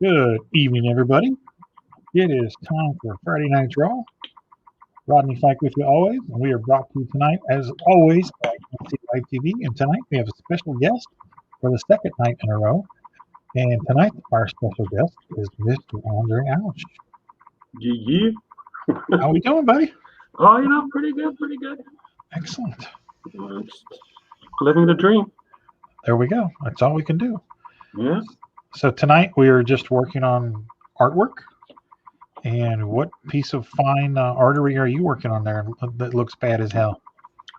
Good evening, everybody. It is time for Friday Night Draw. Rodney Fike with you always, and we are brought to you tonight, as always, by NC Live TV. And tonight we have a special guest for the second night in a row. And tonight our special guest is Mr. Andre Ouch. Yeah. How we doing, buddy? Oh, pretty good, pretty good. Excellent. Just living the dream. There we go. That's all we can do. Yeah. So tonight we are just working on artwork. And what piece of fine artery are you working on there that looks bad as hell?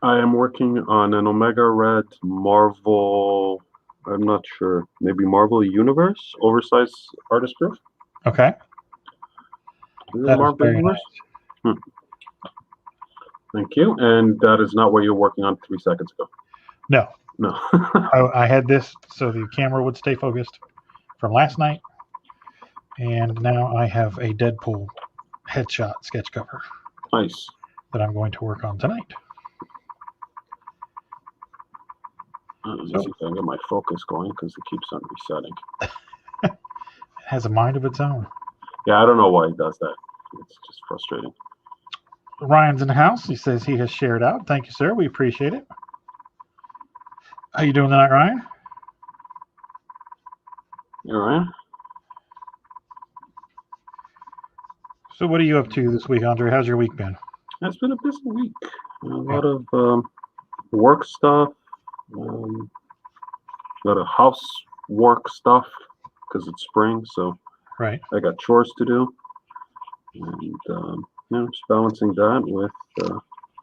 I am working on an Omega Red Marvel. I'm not sure. Maybe Marvel Universe oversized artist proof. Okay. Is it That is Marvel very Universe? nice. Thank you. And that is not what you're working on 3 seconds ago. No. No. I had this so the camera would stay focused from last night. And now I have a Deadpool headshot sketch cover Nice. that I'm going to work on tonight. Let me see if I can get my focus going because it keeps on resetting. It has a mind of its own. Yeah, I don't know why it does that. It's just frustrating. Ryan's in the house. He says he has shared out. Thank you, sir. We appreciate it. How you doing tonight, Ryan? You all right? So what are you up to this week, Andre? How's your week been? It's been a busy week. A lot of work stuff, a lot of housework stuff because it's spring, so right. I got chores to do, and just balancing that with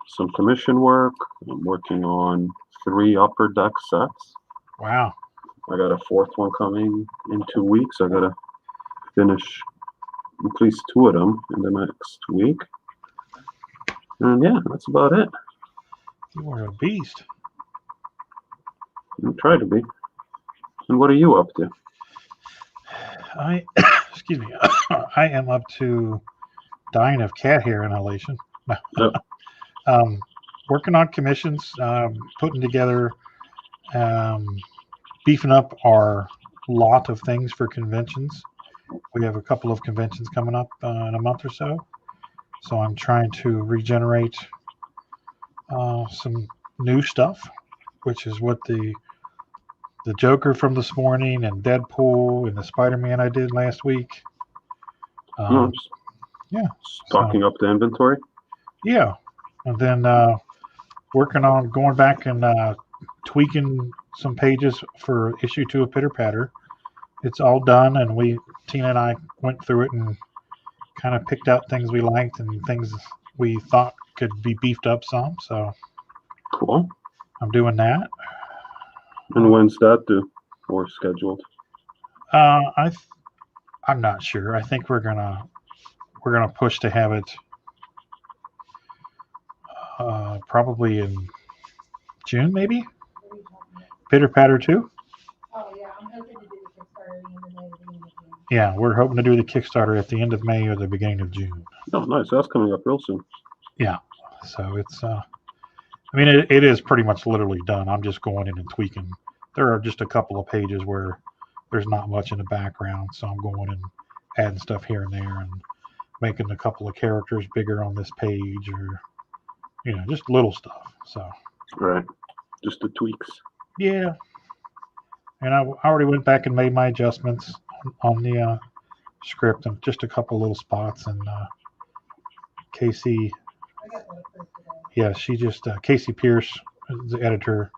some commission work. I'm working on 3 upper deck sets. Wow. I got a 4th one coming in 2 weeks. I gotta finish at least 2 of them in the next week. And yeah, that's about it. You are a beast. I try to be. And what are you up to? Excuse me. I am up to dying of cat hair inhalation. Yep. Working on commissions, putting together, beefing up our lot of things for conventions. We have a couple of conventions coming up in a month or so. So I'm trying to regenerate some new stuff, which is what the Joker from this morning and Deadpool and the Spider-Man I did last week. Yeah. Stocking up the inventory. Yeah. And then working on going back and tweaking some pages for issue 2 of Pitter Patter. It's all done, and Tina and I went through it and kind of picked out things we liked and things we thought could be beefed up some. So cool. I'm doing that. And when's that due or scheduled? I'm not sure. I think we're gonna push to have it probably in June, maybe. Pitter Patter 2. Oh yeah, I'm hoping to do the Kickstarter at the end of May, beginning of June. Yeah, we're hoping to do the Kickstarter at the end of May or the beginning of June. Oh, nice. That's coming up real soon. Yeah. So it's it is pretty much literally done. I'm just going in and tweaking. There are just a couple of pages where there's not much in the background, so I'm going and adding stuff here and there and making a couple of characters bigger on this page, or just little stuff. So right, just the tweaks. Yeah. And I already went back and made my adjustments on the script and just a couple little spots. And Casey, yeah, she just Casey Pierce, the editor,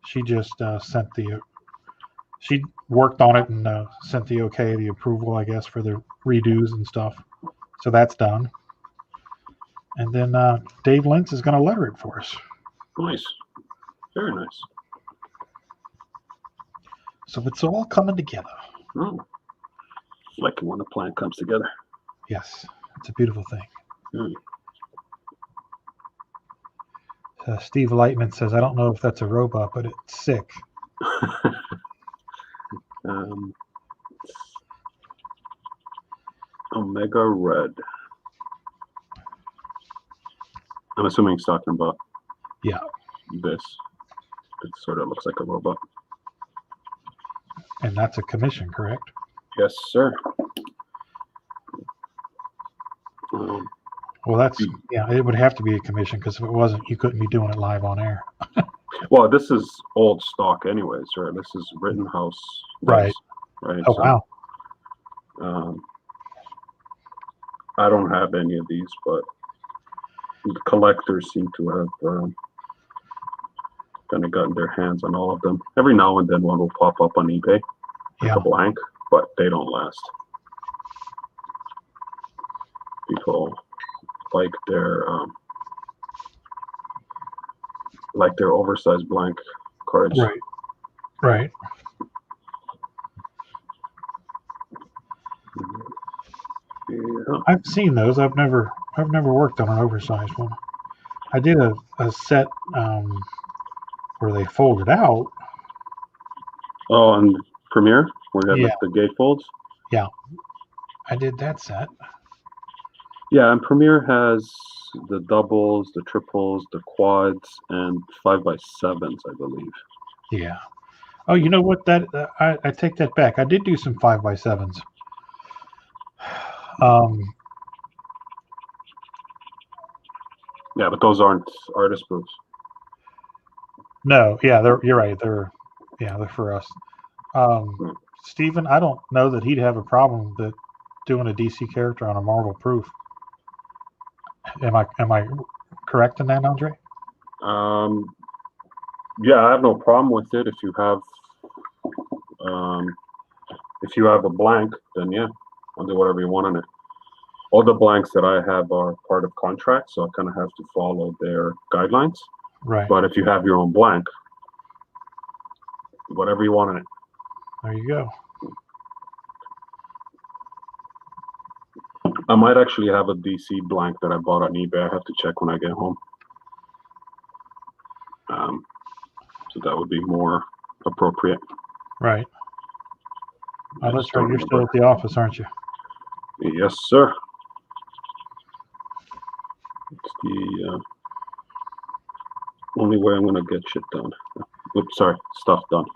she just she worked on it and sent the okay, the approval, I guess, for the redos and stuff. So that's done. And then Dave Lentz is going to letter it for us. Nice. Very nice. So it's all coming together. Oh. Like when a plan comes together. Yes. It's a beautiful thing. Steve Lightman says, I don't know if that's a robot, but it's sick. Omega Red. I'm assuming he's talking about this. It sort of looks like a robot. And that's a commission, correct? Yes, sir. Well, that's yeah. It would have to be a commission because if it wasn't, you couldn't be doing it live on air. Well, this is old stock, anyways, right? This is Rittenhouse, Right. Right. Oh wow. I don't have any of these, but the collectors seem to have kind of gotten their hands on all of them. Every now and then one will pop up on eBay, like a blank, but they don't last. People like their oversized blank cards. Right. Right. Yeah. I've seen those. I've never worked on an oversized one. I did a set where they folded out. Oh, and Premiere, where you had Yeah. like the gatefolds. Yeah. I did that set. Yeah, and Premiere has the doubles, the triples, the quads, and 5x7s, I believe. Yeah. Oh, you know what? That I take that back. I did do some 5x7s. Yeah, but those aren't artist proofs. No, yeah, you're right. They're for us. Steven, I don't know that he'd have a problem that doing a DC character on a Marvel proof. Am I correct in that, Andre? Yeah, I have no problem with it. If you have a blank, then yeah, I'll do whatever you want on it. All the blanks that I have are part of contract, so I kind of have to follow their guidelines. Right. But if you have your own blank, whatever you want on it. There you go. I might actually have a DC blank that I bought on eBay. I have to check when I get home. So that would be more appropriate. Right. Oh, that's right. You're still at the office, aren't you? Yes, sir. It's the only way I'm going to get shit done. Oops, sorry, stuff done.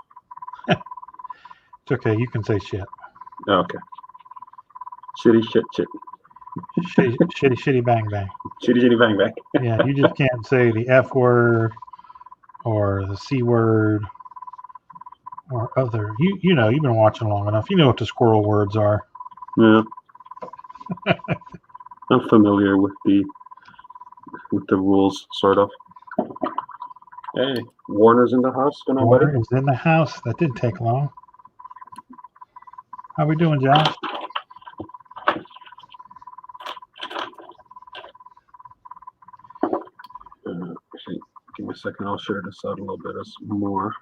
It's okay. You can say shit. Okay. Shitty, shit. Shitty, bang, bang. Shitty, bang, bang. Yeah, you just can't say the F word or the C word or other. You know, you've been watching long enough. You know what the squirrel words are. Yeah. I'm familiar with the rules, sort of. Hey, Warner's in the house tonight, buddy. Warner is in the house. That didn't take long. How we doing, Josh? Actually, give me a second. I'll share this out a little bit more.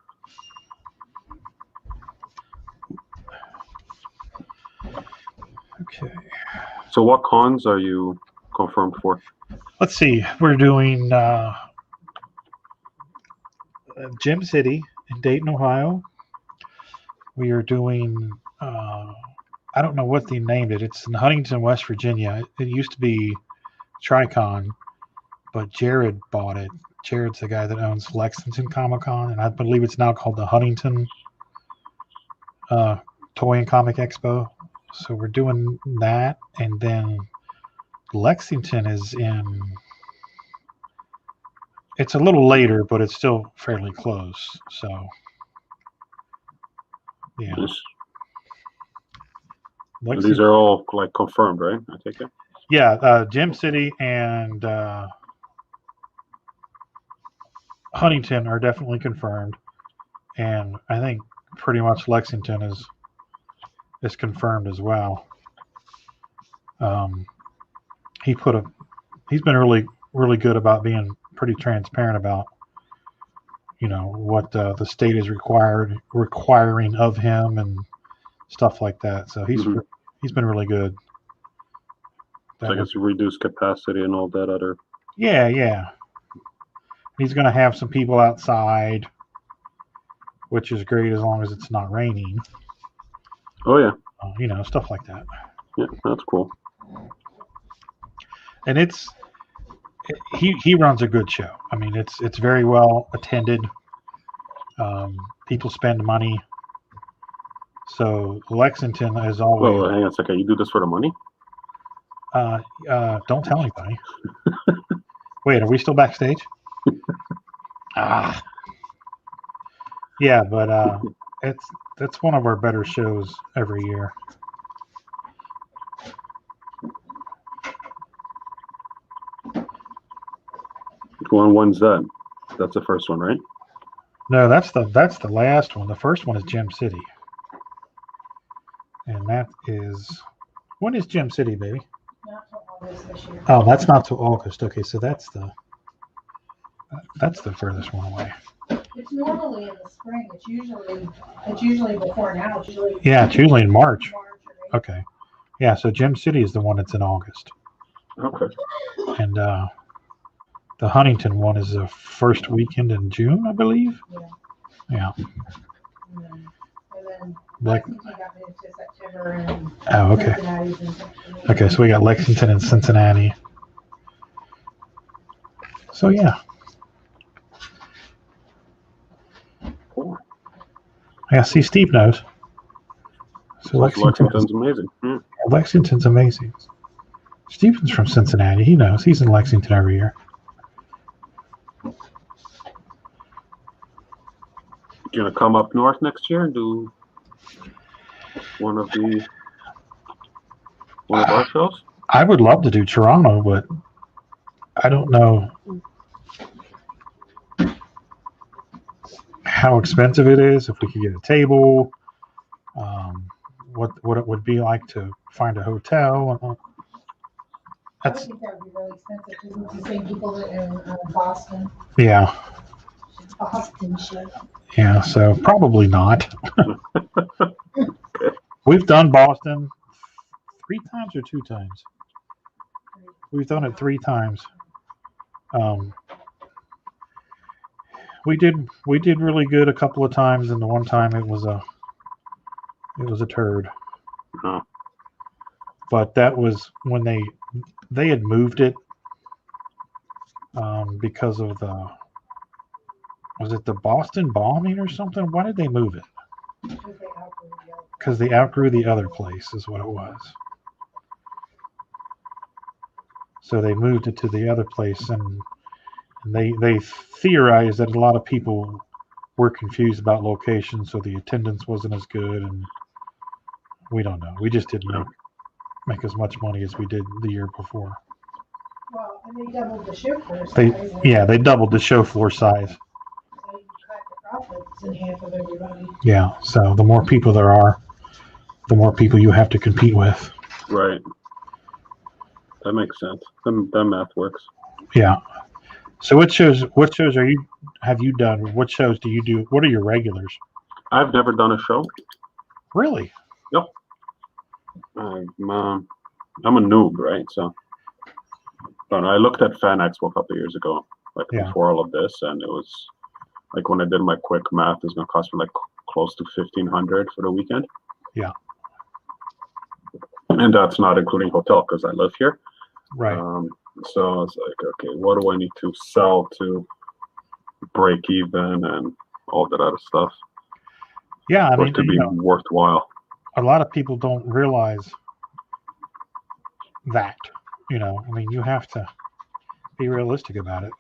Okay. So what cons are you confirmed for? Let's see. We're doing Gem City in Dayton, Ohio. We are doing, I don't know what they named it. It's in Huntington, West Virginia. It used to be Tricon, but Jared bought it. Jared's the guy that owns Lexington Comic Con, and I believe it's now called the Huntington Toy and Comic Expo. So we're doing that, and then Lexington is in. It's a little later, but it's still fairly close. So, yeah. These are all like confirmed, right? I take it. Yeah, Gem City and Huntington are definitely confirmed, and I think pretty much Lexington is confirmed as well. He's been really good about being pretty transparent about, you know, what the state is requiring of him and stuff like that. So he's been really good. So I guess reduced capacity and all that other. Yeah. He's going to have some people outside, which is great as long as it's not raining. Oh yeah. You know, stuff like that. Yeah, that's cool. And he runs a good show. I mean, it's very well attended. People spend money. So Lexington is always. Well, hang on a second. You do this for the money? Don't tell anybody. Wait, are we still backstage? Yeah, but that's one of our better shows every year. When's that? That's the first one, right? No, that's the last one. The first one is Gem City, and that is when is Gem City, baby? Not till August this year. Oh, that's not till August. Okay, so that's the furthest one away. It's normally in the spring. It's usually before now. It's usually It's usually in March. March or April. Okay, yeah. So Gem City is the one that's in August, Okay. and the Huntington one is the first weekend in June, I believe. Yeah. And then Like, Lexington got moved to September and oh, okay. Cincinnati's in September. Okay, so we got Lexington and Cincinnati. So yeah. Cool. Yeah, see, Steve knows. So Lexington's amazing. Lexington's amazing. Steven's from Cincinnati. He knows. He's in Lexington every year. You gonna come up north next year and do one of our shows? I would love to do Toronto, but I don't know how expensive it is. If we could get a table, what it would be like to find a hotel. I would think that would be really expensive because it's the same people that in Boston. Yeah. Boston shit. Yeah, so probably not. We've done Boston 3 times or 2 times. We've done it 3 times. We did really good a couple of times, and the one time it was a turd. Oh. But that was when they had moved it because of was it the Boston bombing or something? Why did they move it? Because they outgrew the other place is what it was. So they moved it to the other place, and they theorized that a lot of people were confused about location, so the attendance wasn't as good, and we don't know. We just didn't make as much money as we did the year before. Well, and they doubled the show floor size. They doubled the show floor size. So you cut the profits in half of everybody. Yeah, so the more people there are, the more people you have to compete with. Right. That makes sense. That math works. Yeah. So what shows have you done? What shows do you do? What are your regulars? I've never done a show. Really? Yep. I'm a noob, right? So I looked at Fan Expo a couple of years ago, before all of this, and it was like when I did my quick math, it's gonna cost me like close to $1,500 for the weekend. Yeah. And that's not including hotel because I live here. Right. So I was like, okay, what do I need to sell to break even and all that other stuff? Yeah, I for mean, it to be worthwhile. A lot of people don't realize that. I mean, you have to be realistic about it.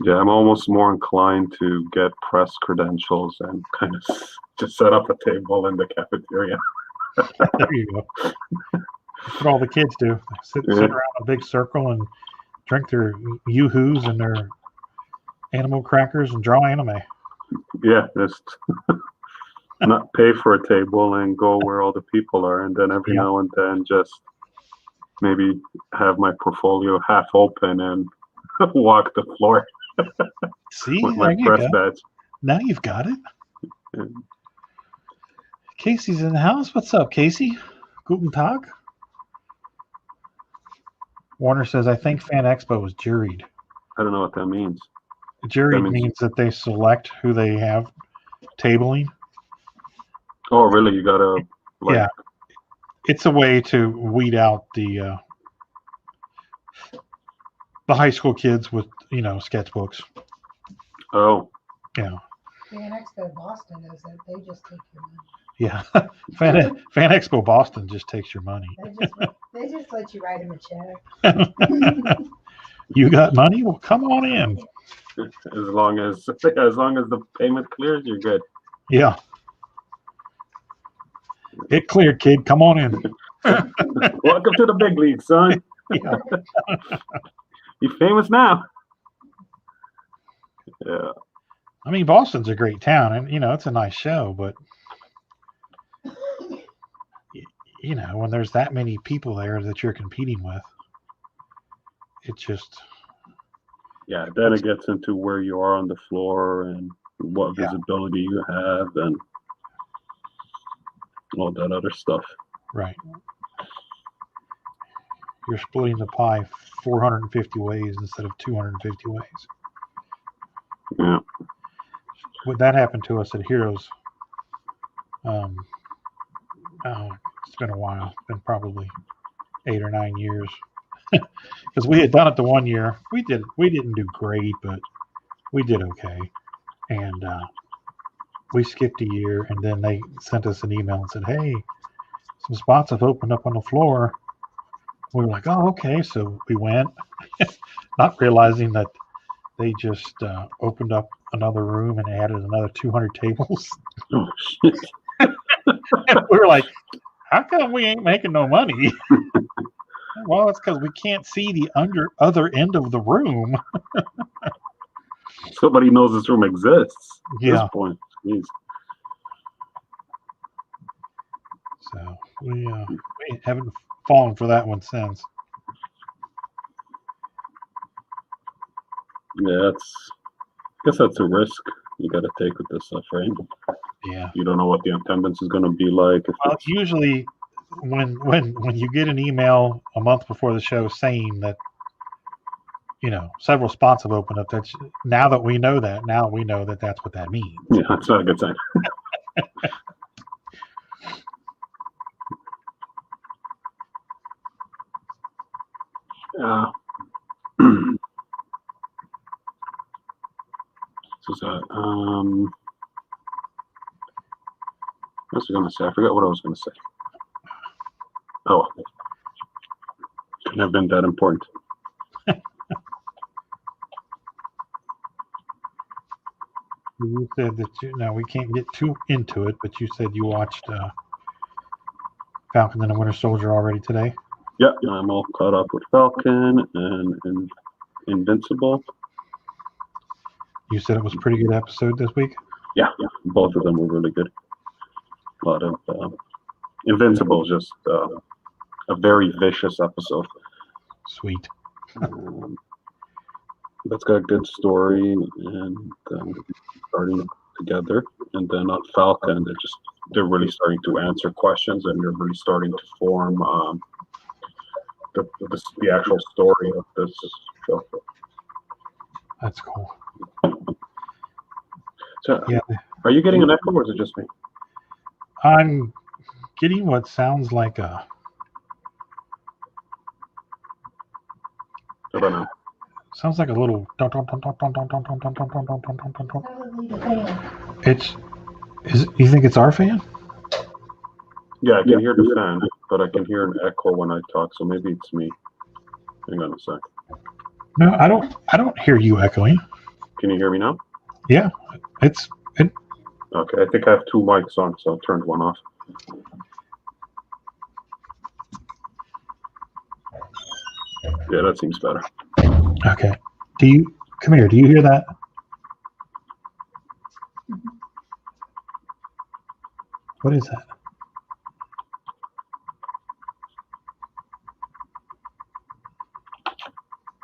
Yeah, I'm almost more inclined to get press credentials and kind of just set up a table in the cafeteria. There you go. That's what all the kids do. Sit around a big circle and drink their yoo-hoos and their animal crackers and draw anime. Yeah, just not pay for a table and go where all the people are, and then every now and then just maybe have my portfolio half open and walk the floor. See, with my press badge. Now you've got it. Yeah. Casey's in the house. What's up, Casey? Guten Tag. Warner says, I think Fan Expo was juried. I don't know what that means. Juried means that they select who they have tabling. Oh, really? You gotta. Yeah. It's a way to weed out the high school kids with, sketchbooks. Oh. Yeah. Fan Expo Boston is it? They just take your money. Yeah, Fan Expo Boston just takes your money. They just let you write them a check. You got money? Well, come on in. As long as the payment clears, you're good. Yeah. It cleared, kid. Come on in. Welcome to the big league, son. Yeah. You're famous now. Yeah. I mean, Boston's a great town, and it's a nice show, but when there's that many people there that you're competing with, it just Then it gets into where you are on the floor and what visibility you have and all that other stuff. Right. You're splitting the pie 450 ways instead of 250 ways. Yeah. Would that happen to us at Heroes? It's been a while. It's been probably 8 or 9 years. Because we had done it the one year. We didn't do great, but we did okay. And we skipped a year, and then they sent us an email and said, hey, some spots have opened up on the floor. We were like, oh, okay. So we went, not realizing that they just opened up another room and added another 200 tables. Oh, shit. And we were like, how come we ain't making no money? Well, it's because we can't see the other end of the room. Somebody knows this room exists at this point. Jeez. So we haven't fallen for that one since. Yeah, I guess that's a risk you got to take with this stuff, right? Yeah. You don't know what the attendance is going to be like. Well, usually when you get an email a month before the show saying that several spots have opened up, now that we know that that's what that means. Yeah, that's not a good sign. What was I going to say? I forgot what I was going to say. Oh, couldn't have been that important. You said that we can't get too into it, but you said you watched Falcon and the Winter Soldier already today. Yeah, I'm all caught up with Falcon and Invincible. You said it was a pretty good episode this week? Yeah, both of them were really good. A lot of Invincible is just a very vicious episode. Sweet. That's got a good story and starting together. And then on Falcon, they're really starting to answer questions and they're really starting to form the actual story of this show. That's cool. So, are you getting an echo or is it just me? I'm getting what sounds like I don't know. Sounds like a little. You think it's our fan? Yeah, I can hear the fan, but I can hear an echo when I talk, so maybe it's me. Hang on a sec. No, I don't hear you echoing. Can you hear me now? Yeah, it. Okay, I think I have two mics on, so I turned one off. Yeah, that seems better. Okay. Come here, do you hear that? What is that?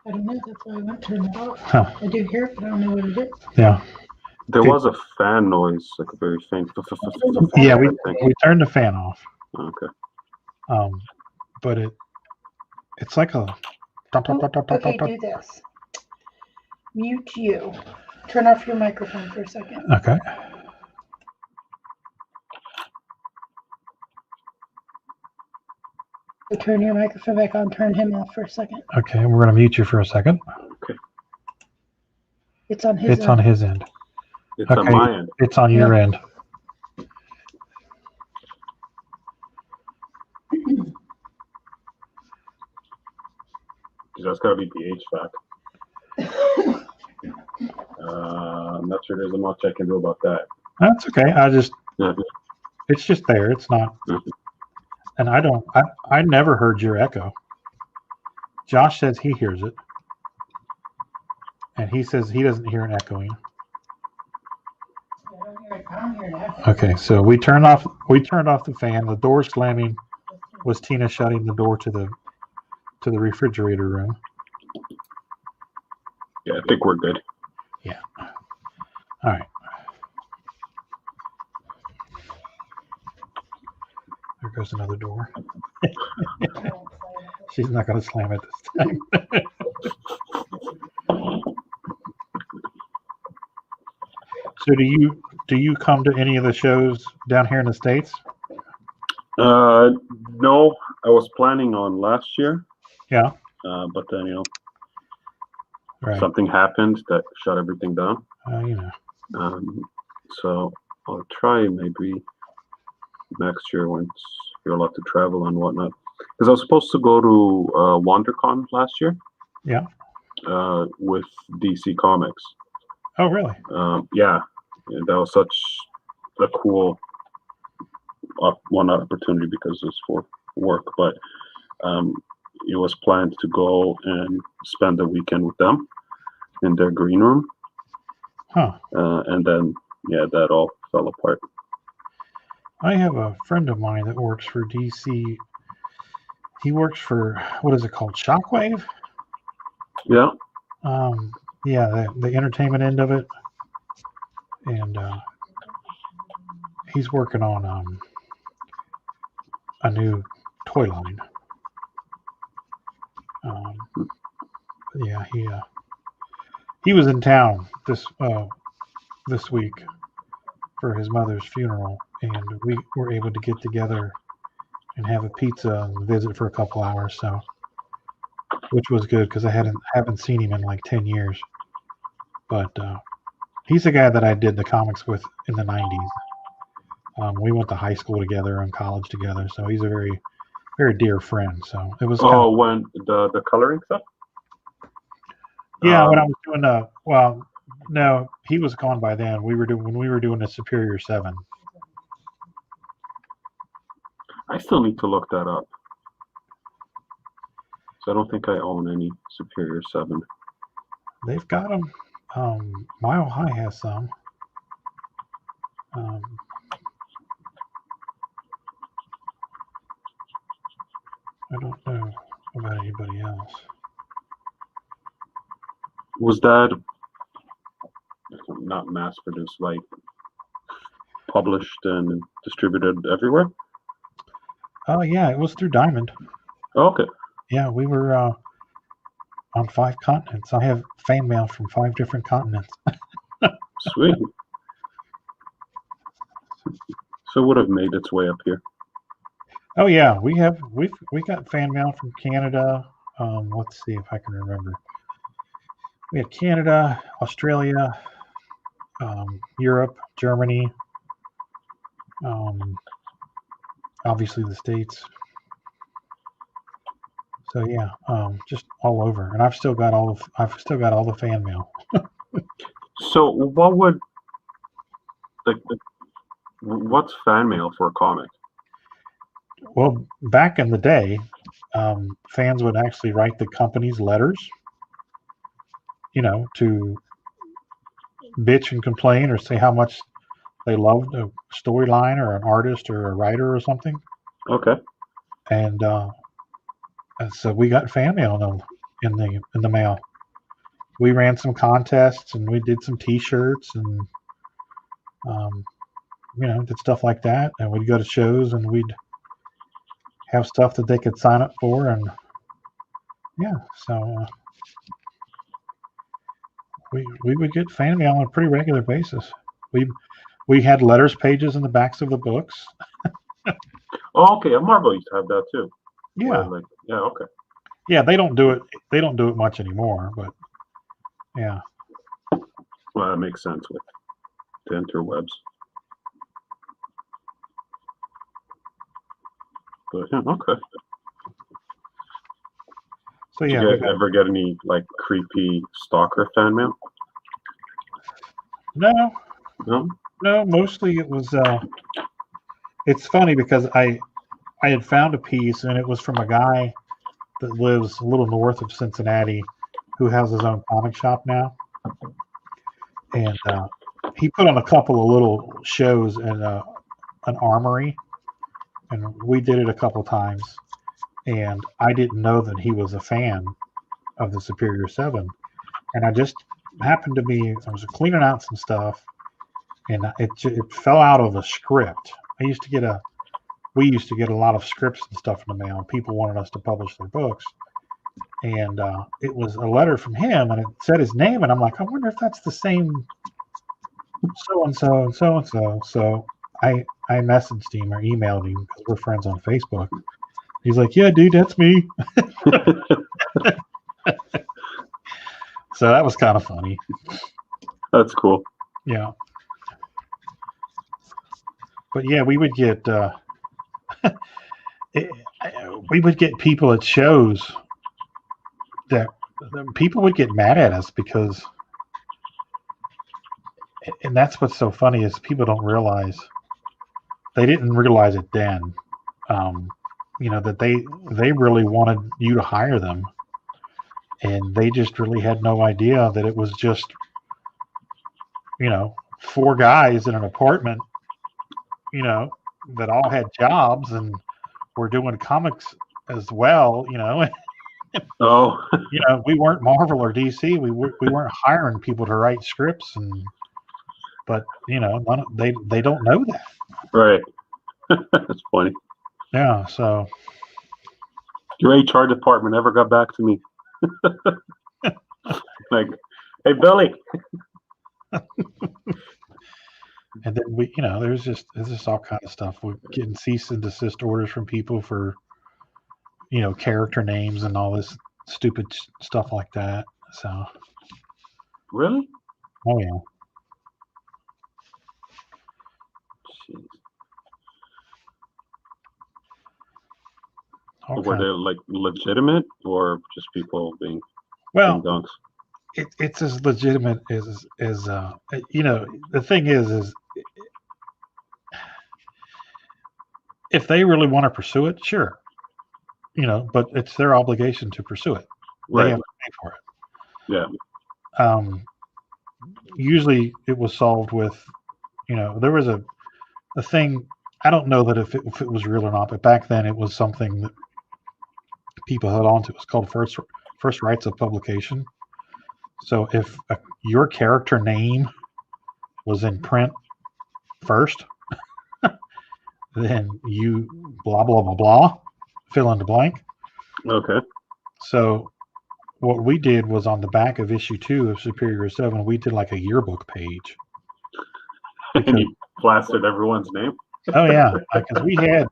I don't know. That's why I went to turn it off. Huh. I do hear it, but I don't know what it is. Yeah. There was a fan noise, like a very faint. Yeah, we turned the fan off. Okay. But it's like a. Okay, do this. Mute you. Turn off your microphone for a second. Okay. So turn your microphone back on. Turn him off for a second. Okay, we're gonna mute you for a second. Okay. It's on his end. On his end. It's on my end. It's on your end. That's got to be the HVAC. I'm not sure there's much I can do about that. That's okay. It's just there. It's not. And I never heard your echo. Josh says he hears it. And he says he doesn't hear an echoing. I don't hear that. Okay, so we turned off the fan. The door slamming was Tina shutting the door to the refrigerator room. Yeah, I think we're good. Yeah. All right. There goes another door. She's not going to slam it this time. So do you come to any of the shows down here in the States? No, I was planning on last year. Yeah. But then Right. something happened that shut everything down. So I'll try maybe next year once you're allowed to travel and whatnot. Because I was supposed to go to WonderCon last year. Yeah. With DC Comics. Oh, really? Yeah, that was such a cool one opportunity because it was for work, but it was planned to go and spend the weekend with them in their green room. Huh. And then, that all fell apart. I have a friend of mine that works for DC. He works for, what is it called? Shockwave? Yeah. Yeah, the entertainment end of it. And he's working on a new toy line. Yeah, he was in town this week for his mother's funeral, and we were able to get together and have a pizza and visit for a couple hours. So, which was good because I haven't seen him in like 10 years. But he's the guy that I did the comics with in the 90s. We went to high school together and college together, so he's a very, very dear friend. So it was. When the coloring stuff. Yeah, when I was doing no, he was gone by then. When we were doing the Superior 7. I still need to look that up. So I don't think I own any Superior 7. They've got them. Mile High has some. I don't know about anybody else. Was that not mass produced, like published and distributed everywhere? Oh yeah, it was through Diamond. Oh, okay. Yeah, we were on 5 continents. I have fan mail from 5 different continents. Sweet. So it would have made its way up here. Oh yeah, we got fan mail from Canada. Let's see if I can remember. We had Canada, Australia, Europe, Germany, obviously the States. So yeah, just all over, and I've still got all the fan mail. So what would what's fan mail for a comic? Well, back in the day, fans would actually write the company's letters, to bitch and complain or say how much they loved a storyline or an artist or a writer or something. Okay. And so we got fan mail in the mail. We ran some contests and we did some T-shirts and did stuff like that. And we'd go to shows and we'd have stuff that they could sign up for, and so we would get fan mail on a pretty regular basis. We had letters pages in the backs of the books. Oh, okay. Marvel used to have that too. Yeah. Okay. Yeah, they don't do it. They don't do it much anymore, but yeah. Well, that makes sense with The interwebs. But yeah, okay. So Did yeah, you ever get any like creepy stalker fan mail? no, No. mostly it was. It's funny because I had found a piece and it was from a guy that lives a little north of Cincinnati, who has his own comic shop now, and he put on a couple of little shows in an armory, and we did it a couple times, and I didn't know that he was a fan of the Superior 7, and I just happened to be, I was cleaning out some stuff, and it fell out of a script. We used to get a lot of scripts and stuff in the mail. People wanted us to publish their books, and it was a letter from him, and it said his name, and I'm like, I wonder if that's the same so and so and so and so. So I messaged him or emailed him because we're friends on Facebook. He's like, yeah, dude, that's me. So that was kind of funny. That's cool. Yeah. But yeah, we would get people at shows that people would get mad at us because, and that's what's so funny is people don't realize, they didn't realize it then, that they really wanted you to hire them, and they just really had no idea that it was just, 4 guys in an apartment, that all had jobs and were doing comics as well, Oh. We weren't Marvel or DC. We weren't hiring people to write scripts, but they don't know that. Right. That's funny. Yeah. So your HR department never got back to me. Like, hey, Billy. And then there's just all kind of stuff. We're getting cease and desist orders from people for, character names and all this stupid stuff like that. So. Really? Oh yeah. Jeez. Okay. Were they like legitimate or just people being dunks? It's as legitimate as the thing is if they really want to pursue it, sure, but it's their obligation to pursue it. They Right. have to pay for it. Yeah. Usually it was solved with, there was a thing. I don't know that if it was real or not, but back then it was something that people held on to. It was called first rights of publication. So if your character name was in print first, then you blah blah blah blah, fill in the blank. Okay. So what we did was on the back of issue 2 of Superior 7, we did like a yearbook page. And you plastered everyone's name? Oh yeah, because we had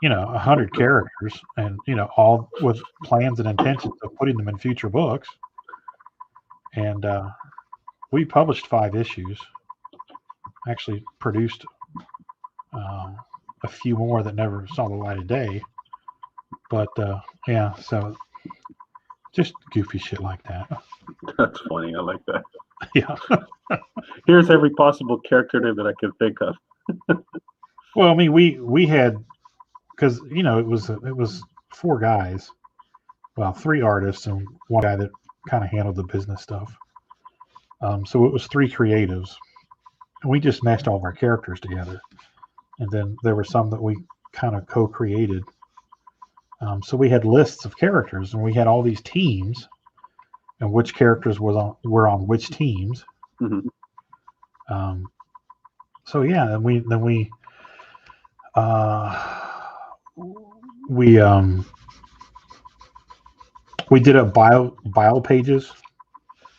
100 characters, and all with plans and intentions of putting them in future books. And we published 5 issues. Actually produced a few more that never saw the light of day. But yeah, so just goofy shit like that. That's funny. I like that. Yeah. Here's every possible character name that I can think of. Well, I mean, we had, because it was 4 guys, well, 3 artists and 1 guy that kind of handled the business stuff. So it was 3 creatives, and we just meshed all of our characters together. And then there were some that we kind of co-created. So we had lists of characters, and we had all these teams, and which characters were on which teams. Mm-hmm. So yeah, then we did a bio pages.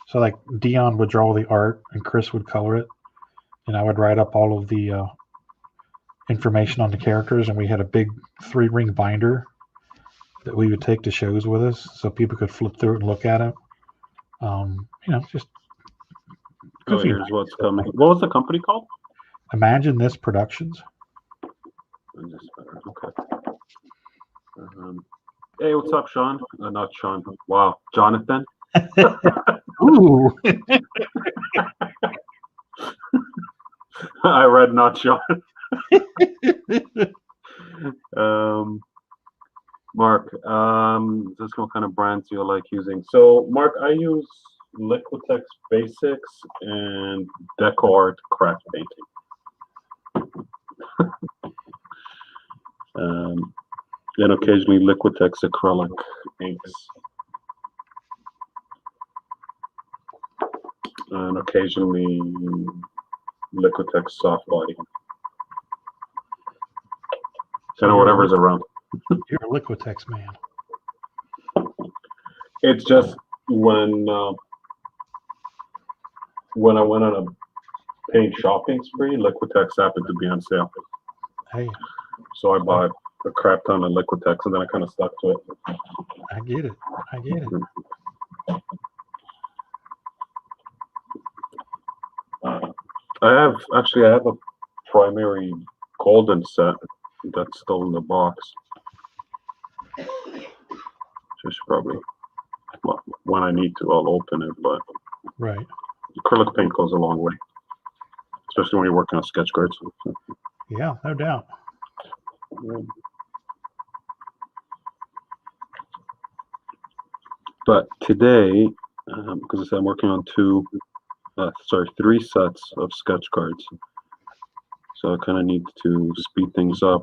So like Dion would draw the art and Chris would color it, and I would write up all of the information on the characters, and we had a big 3-ring binder that we would take to shows with us, so people could flip through it and look at it. Just Oh, here's what's coming. What was the company called? Imagine This Productions. Okay. Hey, what's up, Sean? Not Sean. Wow, Jonathan. Ooh. I read not Sean. Mark, just what kind of brands do you like using? So, Mark, I use Liquitex Basics and Deco Art Craft Painting. Then occasionally Liquitex acrylic inks. And occasionally Liquitex soft body. Kind of whatever's around. You're a Liquitex man. It's just when I went on a paint shopping spree, Liquitex happened to be on sale. Hey, So I bought a crap ton of Liquitex, and then I kind of stuck to it. I get it. I get it. I have a primary golden set that's still in the box. Just probably, well, when I need to, I'll open it. But Right. acrylic paint goes a long way, especially when you're working on sketch cards. Yeah, no doubt. But today, because I said I'm working on 3 sets of sketch cards, so I kind of need to speed things up.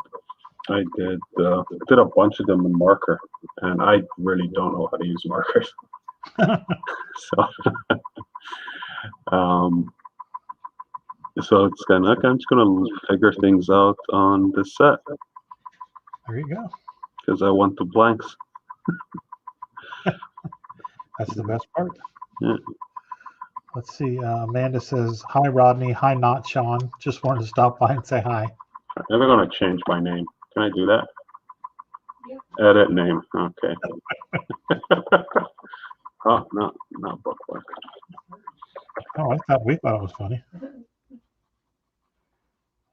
I did a bunch of them in marker, and I really don't know how to use markers. So, so it's kind of, I'm just gonna figure things out on the set. There you go. Because I want the blanks. That's the best part. Yeah. Let's see. Amanda says, "Hi, Rodney. Hi, not Sean. Just wanted to stop by and say hi." I'm never gonna change my name. Can I do that? Yeah. Edit name. Okay. Oh, not bookmark. Oh, we thought it was funny.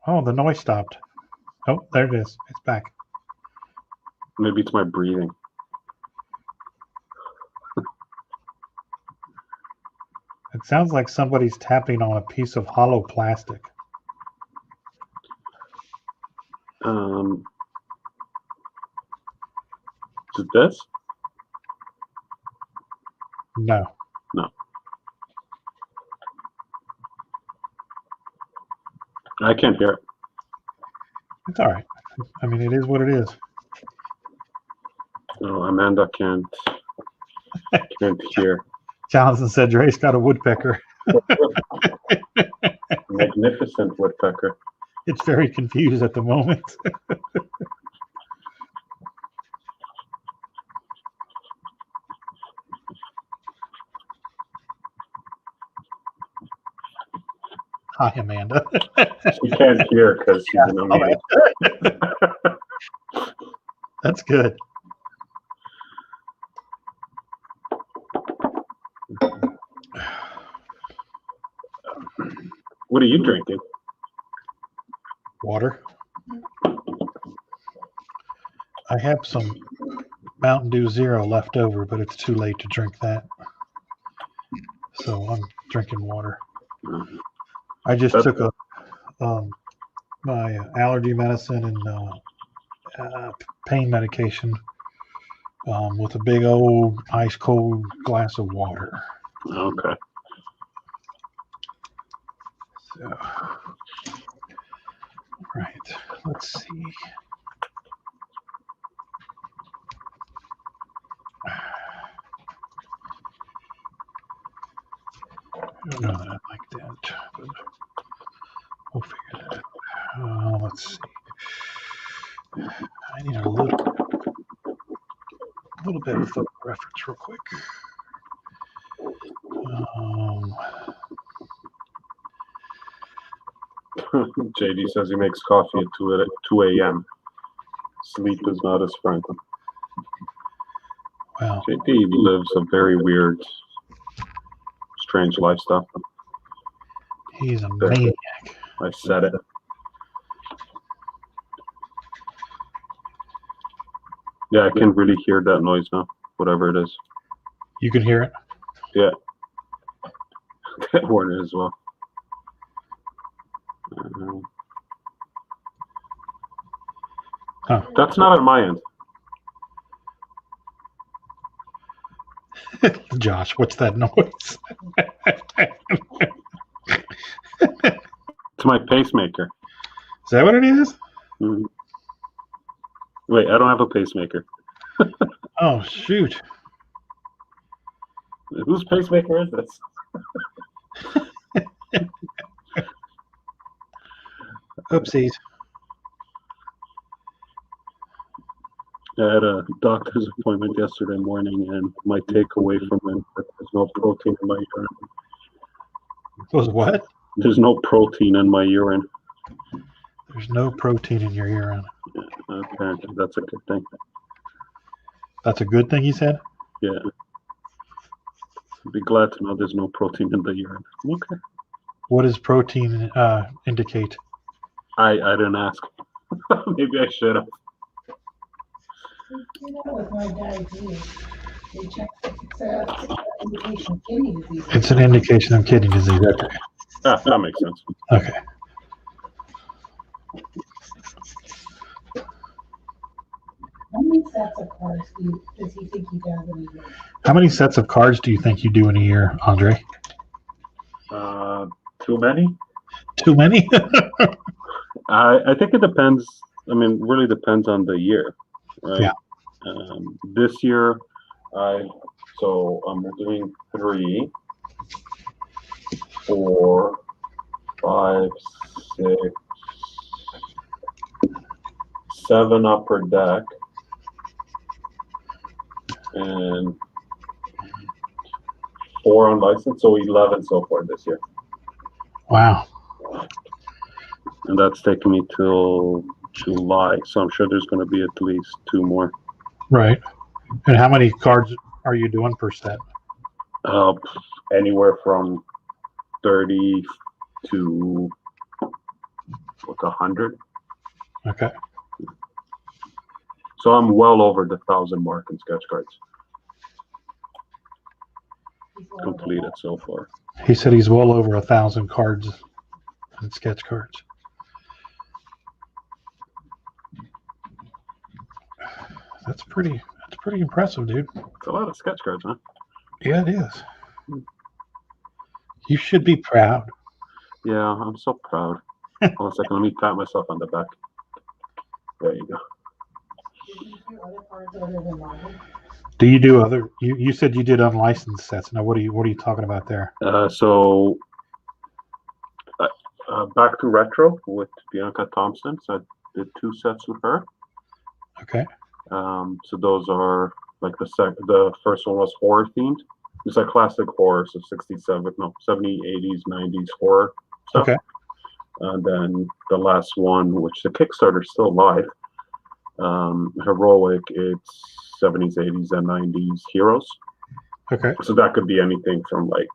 Oh, the noise stopped. Oh, there it is. It's back. Maybe it's my breathing. It sounds like somebody's tapping on a piece of hollow plastic. Is it this? No. No. I can't hear it. It's all right. I mean, it is what it is. No, Amanda can't hear. Jonathan said Dre's got a woodpecker. Magnificent woodpecker. It's very confused at the moment. Hi, Amanda. She can't hear because she's in a meeting. That's good. What are you drinking? Water. I have some Mountain Dew Zero left over, but it's too late to drink that. So I'm drinking water. I just took my allergy medicine and pain medication with a big old ice cold glass of water. Okay. So, right. Let's see. I don't know that I like that, but we'll figure that out. Let's see. I need a little bit of photo reference real quick. JD says he makes coffee at 2 a.m. Sleep is not his friend. Wow. JD lives a very weird, strange lifestyle. He's a There. maniac. I said it. Yeah, I can really hear that noise now, whatever it is. You can hear it? Yeah. Warner as well. Huh. That's not on my end. Josh, what's that noise? It's my pacemaker. Is that what it is? Mm-hmm. Wait, I don't have a pacemaker. Oh, shoot. Whose pacemaker is this? Oopsies. I had a doctor's appointment yesterday morning, and my takeaway from it, there's no protein in my urine. Was what? There's no protein in my urine. There's no protein in your urine. Apparently, that's a good thing. That's a good thing, he said? Yeah. I'd be glad to know there's no protein in the urine. Okay. What does protein indicate? I didn't ask. Maybe I should have. You know, with my diabetes, they check it's an indication of kidney disease. It's an indication of kidney disease. Okay. Ah, that makes sense. Okay. How many sets of cards does he think he does in a year? How many sets of cards do you think you do in a year, Andre? Too many? Too many? I think it depends. I mean, really depends on the year, right? Yeah. This year, I'm doing 3, 4, 5, 6, 7 upper deck, and 4 unlicensed, so 11 so far this year. Wow. And that's taking me till July, so I'm sure there's going to be at least 2 more. Right. And how many cards are you doing per set? Anywhere from 30 to 100. Okay. So I'm well over the 1,000 mark in sketch cards completed so far. He said he's well over 1,000 cards and sketch cards. That's pretty impressive, dude. It's a lot of sketch cards, huh? Yeah, it is. You should be proud. Yeah, I'm so proud. Hold on a second, let me pat myself on the back. There you go. Do you do other? You said you did unlicensed sets. Now, what are you talking about there? So back to retro with Bianca Thompson. So I did 2 sets with her. Okay. So those are like the first one was horror themed. It's like classic horror, so 70s, 80s, 90s horror stuff. Okay. And then the last one, which the Kickstarter is still live, heroic. It's 70s, 80s, and 90s heroes. Okay. So that could be anything from like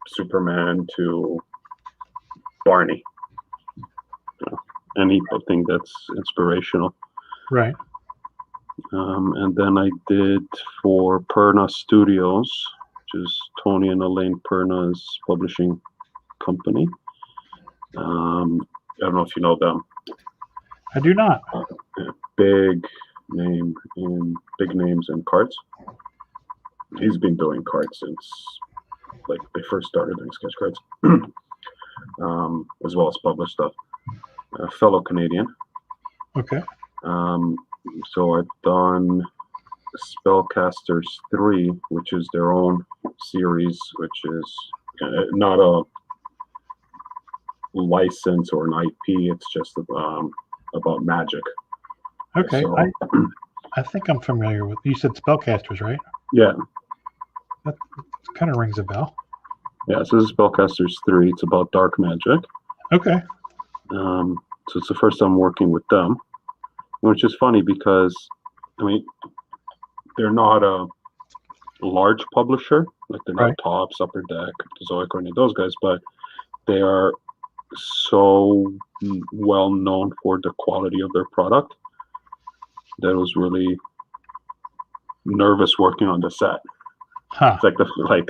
Superman to Barney. Anything that's inspirational. Right. And then I did for Perna Studios, which is Tony and Elaine Perna's publishing company. I don't know if you know them. I do not. Big names in cards. He's been doing cards since like they first started doing sketch cards, as well as published stuff. A fellow Canadian. Okay. So I've done Spellcasters 3, which is their own series, which is not a license or an IP. It's just about magic. Okay. So, I think I'm familiar with. You said Spellcasters, right? yeah. That kind of rings a bell. Yeah. So this is Spellcasters 3. It's about dark magic. Okay. So it's the first time working with them, which is funny because, I mean, they're not a large publisher, like they're not Right. Tops, Upper Deck, Zoic, or any of those guys, but they are so well known for the quality of their product that I was really nervous working on the set. Huh. It's like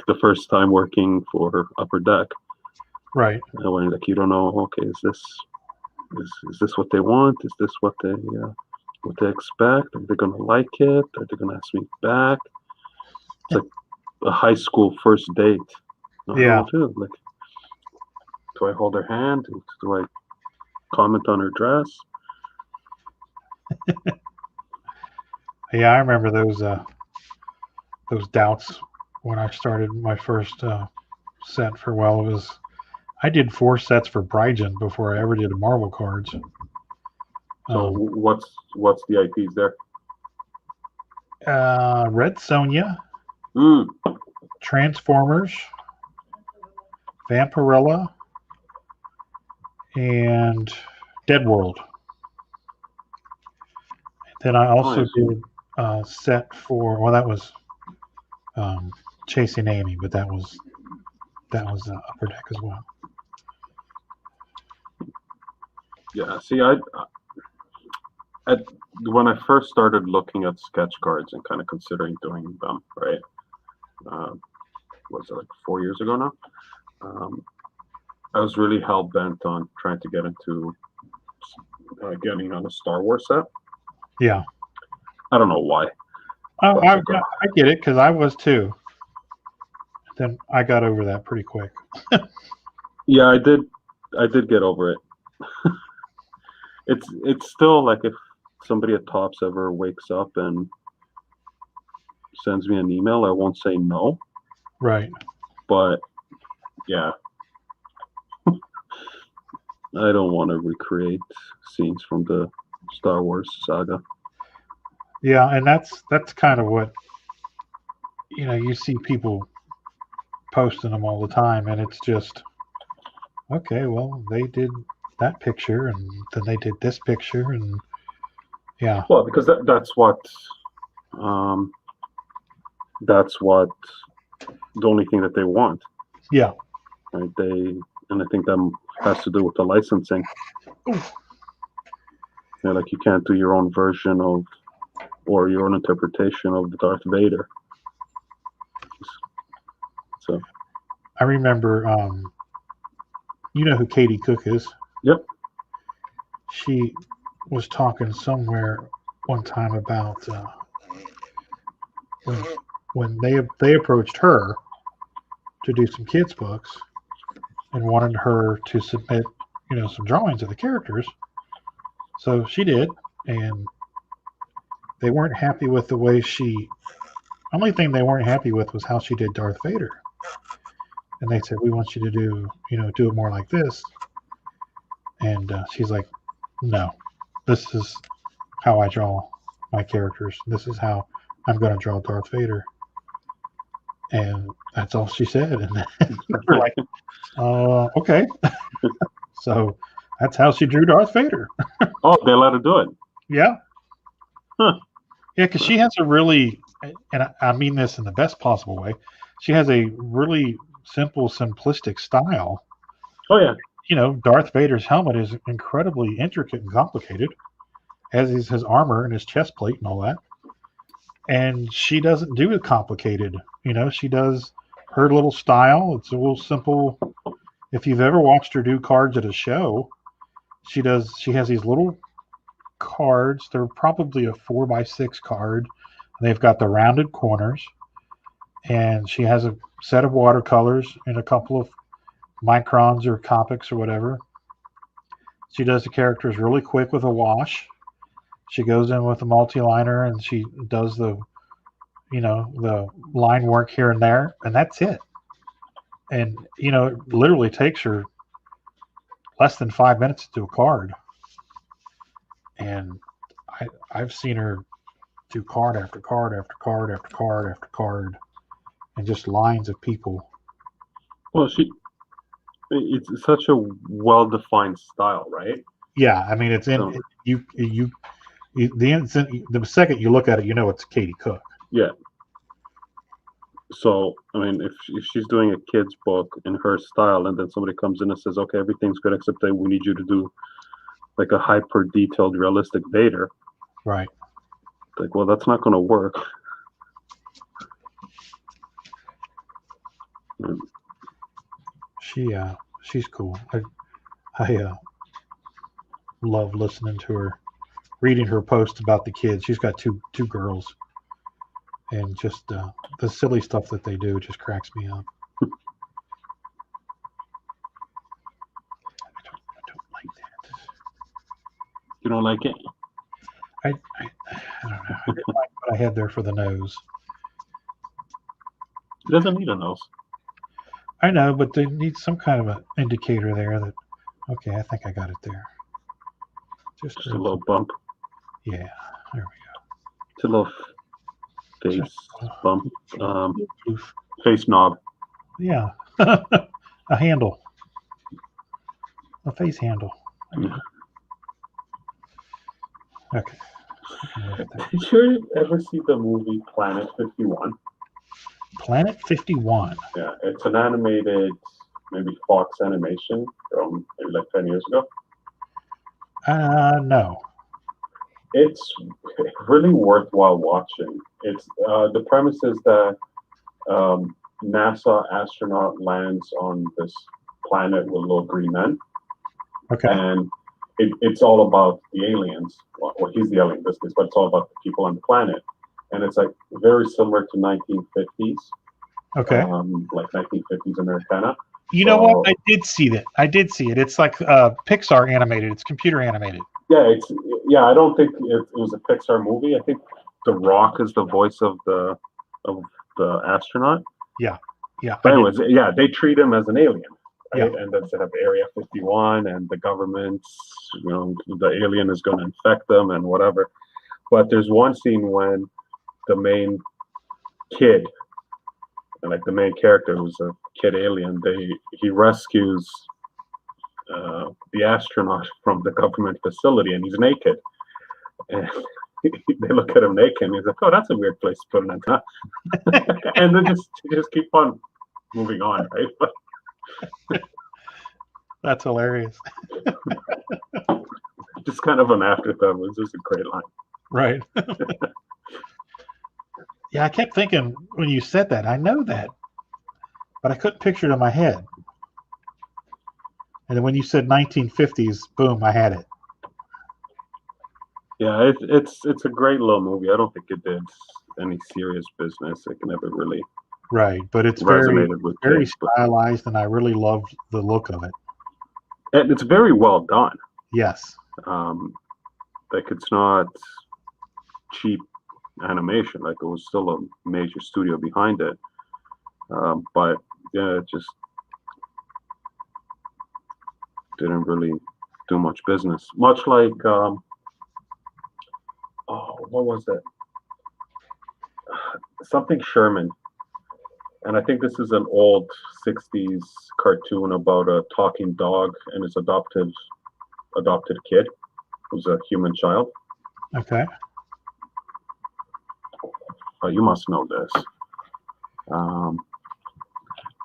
the first time working for Upper Deck. Right. And when like you don't know, okay, is this what they want? Is this what they expect? Are they gonna like it? Are they gonna ask me back? It's like a high school first date. Yeah. Like, do I hold her hand? Do I comment on her dress? Yeah, I remember those doubts when I started my first set for, well, it was, I did 4 sets for Brygen before I ever did Marvel cards. So what's the IPs there? Red Sonja, Mm. Transformers, Vampirella, and Dead World. Then I also Nice. did a set for, well, that was Chasing Amy, but that was Upper Deck as well. Yeah. See, when I first started looking at sketch cards and kind of considering doing them, right? Was it like 4 years ago now? I was really hell bent on trying to get into getting on a Star Wars set. Yeah. I don't know why. I get it, because I was too. Then I got over that pretty quick. Yeah, I did get over it. It's still like if somebody at Topps ever wakes up and sends me an email, I won't say no. Right. But yeah, I don't want to recreate scenes from the Star Wars saga. Yeah, and that's kind of what, you see people posting them all the time, and it's just, okay, well, they did that picture, and then they did this picture, and yeah. Well, because that's what the only thing that they want. Yeah. Right? And I think that has to do with the licensing. Like you can't do your own version of or your own interpretation of Darth Vader. So I remember, you know who Katie Cook is? Yep. She was talking somewhere one time about when they approached her to do some kids books and wanted her to submit, some drawings of the characters. So she did, and they weren't happy with the way only thing they weren't happy with was how she did Darth Vader. And they said, we want you to do it more like this. And she's like, no, this is how I draw my characters. This is how I'm going to draw Darth Vader. And that's all she said. And we're like, okay. So that's how she drew Darth Vader. Oh, they let her do it. Yeah. Huh. Yeah, because she has a really, and I mean this in the best possible way, she has a really simple, simplistic style. Oh, yeah. Darth Vader's helmet is incredibly intricate and complicated, as is his armor and his chest plate and all that. And she doesn't do it complicated. She does her little style. It's a little simple. If you've ever watched her do cards at a show, she has these little cards. They're probably a 4x6 card. They've got the rounded corners, and she has a set of watercolors and a couple of microns or Copics or whatever. She does the characters really quick with a wash. She goes in with a multi-liner and she does the line work here and there, and that's it. And it literally takes her less than 5 minutes to do a card. And I've seen her do card after card after card after card after card, and just lines of people. Well, it's such a well-defined style, right? Yeah, I mean, it's in the second you look at it, it's Katie Cook. Yeah. So, I mean, if she's doing a kid's book in her style, and then somebody comes in and says, "Okay, everything's good except that we need you to do like a hyper detailed, realistic Vader," Right. like, well, that's not going to work. She's cool. I love listening to her, reading her posts about the kids. She's got two girls, and just the silly stuff that they do just cracks me up. I don't like that. You don't like it? I don't know. I didn't like what I had there for the nose. It doesn't need a nose. I know, but they need some kind of an indicator there that, okay, I think I got it there. Just a little bump. Yeah, there we go. It's a little face Just, bump. oof. Face knob. Yeah, a handle, a face handle. Okay. Did you ever see the movie Planet 51? Planet 51. Yeah, it's an animated, maybe Fox animation from maybe like 10 years ago. No. It's really worthwhile watching. It's the premise is that NASA astronaut lands on this planet with little green men, Okay. and it's all about the aliens. Well, he's the alien in this case, but it's all about the people on the planet, and it's like very similar to 1950s. Okay. Like 1950s Americana. You know what? I did see that. I did see it. It's like Pixar animated. It's computer animated. Yeah. I don't think it was a Pixar movie. I think The Rock is the voice of the astronaut. Yeah. But anyways, yeah, they treat him as an alien, right? Yeah. And then they have Area 51, and the government's, the alien is going to infect them and whatever. But there's one scene when the main kid, and like the main character who's a kid alien, he rescues the astronaut from the government facility, and he's naked. And they look at him naked, and he's like, "Oh, that's a weird place to put an antenna." And they just keep on moving on, right? That's hilarious. Just kind of an afterthought. It was just a great line. Right. Yeah, I kept thinking when you said that, I know that, but I couldn't picture it in my head. And then when you said 1950s, boom, I had it. Yeah, it's a great little movie. I don't think it did any serious business. It never really Right, but it's resonated with very kids, stylized, and I really loved the look of it. And it's very well done. Yes. Like it's not cheap animation. Like it was still a major studio behind it. But yeah, it just didn't really do much business. Much like what was it? Something Sherman. And I think this is an old 60s cartoon about a talking dog and his adopted kid who's a human child. Okay. Oh, you must know this.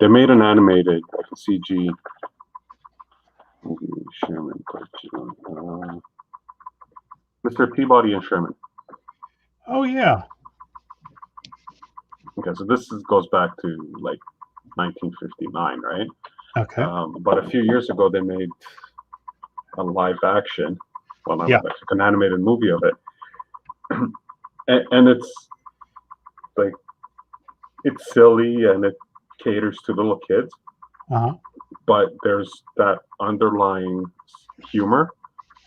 They made an animated CG movie, Sherman cartoon. Mr. Peabody and Sherman. Oh yeah. Okay, so this goes back to like 1959, right? Okay. But a few years ago, they made a live action, an animated movie of it, and it's like it's silly and it caters to little kids, but there's that underlying humor,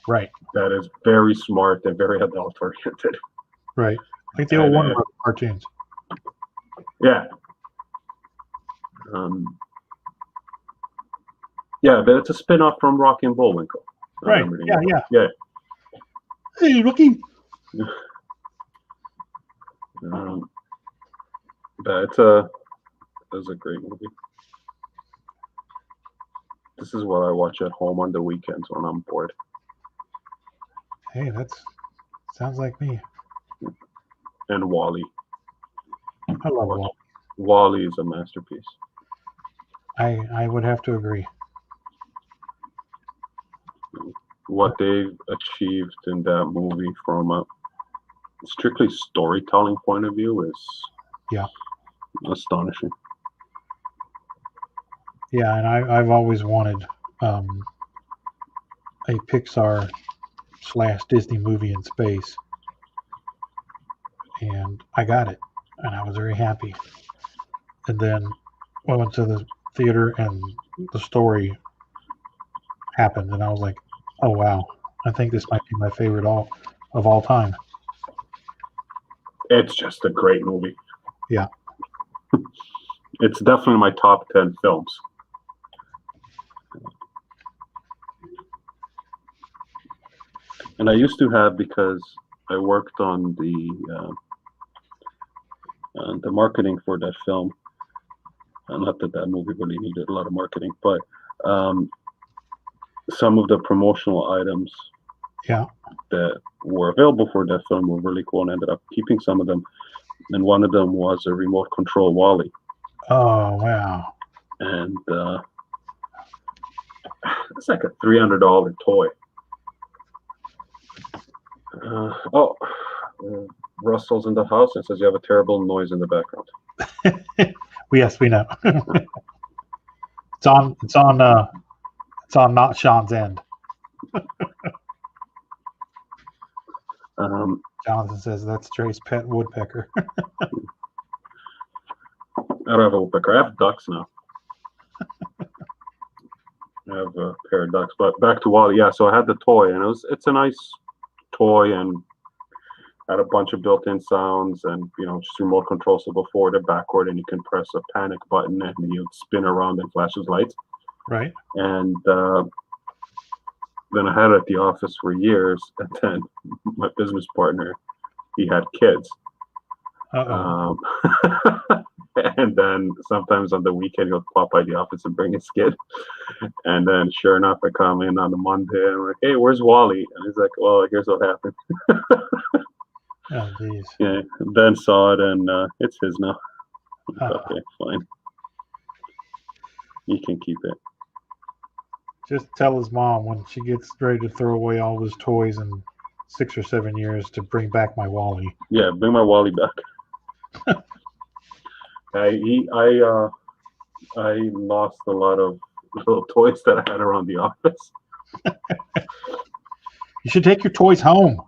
right? That is very smart and very adult oriented, right? Like the old Wonder Woman cartoons. Yeah. Yeah, but it's a spin-off from Rocky and Bullwinkle. Right. Yeah. Hey, Rocky. But it was a great movie. This is what I watch at home on the weekends when I'm bored. Hey, sounds like me. And Wally. I love Wally. Wall-E is a masterpiece. I would have to agree. What they've achieved in that movie from a strictly storytelling point of view is astonishing. Yeah, and I've always wanted a Pixar / Disney movie in space, and I got it, and I was very happy. And then I went to the theater, and the story happened, and I was like, "Oh wow, I think this might be my favorite of all time." It's just a great movie. Yeah. It's definitely my top 10 films. And I used to have, because I worked on the marketing for that film. Not that that movie really needed a lot of marketing, but some of the promotional items that were available for that film were really cool, and ended up keeping some of them. And one of them was a remote control Wall-E. Oh wow! And it's like a $300 toy. Russell's in the house and says you have a terrible noise in the background. Yes, we know. It's on not Sean's end. Jonathan says that's Dre's pet woodpecker. I don't have a woodpecker. I have ducks now. I have a pair of ducks. But back to Wall-E. Yeah, so I had the toy, and it's a nice toy, and had a bunch of built-in sounds, and just remote control. So go forward and backward, and you can press a panic button, and you'd spin around and flashes lights. Right. And then I had it at the office for years, and then my business partner, he had kids. And then sometimes on the weekend he'll pop by the office and bring his kid. And then sure enough, I come in on the Monday and I'm like, hey, where's Wall-E? And he's like, well, here's what happened. Oh, geez. Yeah, Ben saw it, and it's his now. Okay, fine. You can keep it. Just tell his mom when she gets ready to throw away all his toys in 6 or 7 years to bring back my Wall-E. Yeah, bring my Wall-E back. I lost a lot of little toys that I had around the office. You should take your toys home.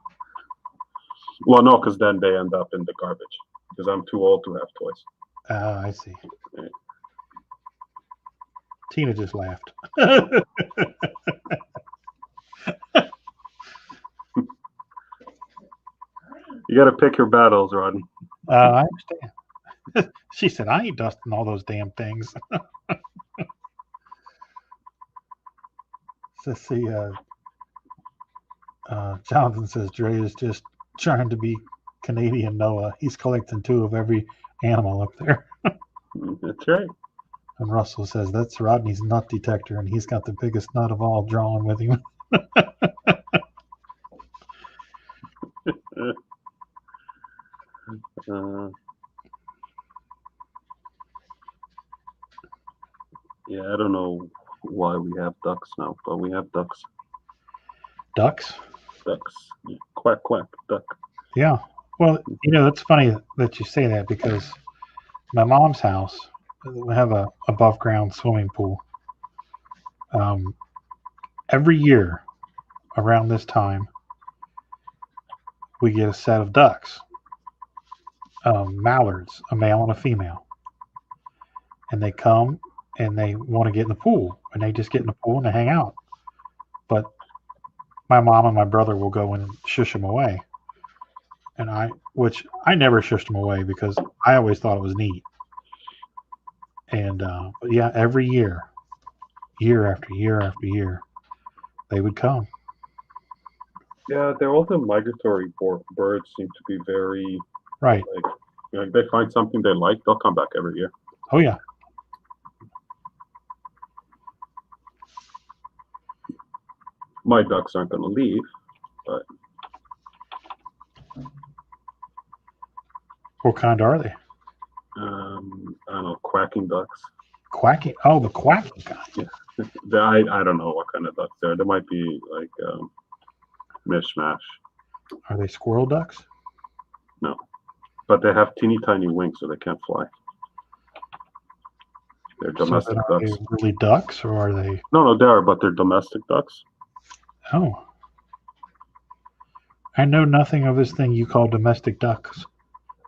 Well, no, because then they end up in the garbage. Because I'm too old to have toys. I see. Yeah. Tina just laughed. You got to pick your battles, Rodney. I understand. She said, I ain't dusting all those damn things. Let's see. Jonathan says Dre is just trying to be Canadian Noah. He's collecting 2 of every animal up there. That's right. And Russell says that's Rodney's nut detector, and he's got the biggest nut of all drawing with him. Yeah, I don't know why we have ducks now, but we have ducks. Ducks? Ducks. Yeah. Quack, quack, duck. Yeah. Well, it's funny that you say that, because my mom's house, we have a above ground swimming pool. Every year around this time, we get a set of ducks, mallards, a male and a female, and they come and they want to get in the pool, and they just get in the pool and they hang out. But my mom and my brother will go and shush them away, which I never shushed them away because I always thought it was neat. And but yeah, every year after year after year, they would come. Yeah, they're all the migratory birds. Seem to be very right. Like they find something they like, they'll come back every year. Oh yeah. My ducks aren't going to leave, but what kind are they? I don't know, quacking ducks. Quacking. Oh, the quacking kind. I don't know what kind of ducks there. There might be like mishmash. Are they squirrel ducks? No, but they have teeny tiny wings, so they can't fly. They're domestic So then are ducks. they really ducks, or are they? No, they are, but they're domestic ducks. Oh, I know nothing of this thing you call domestic ducks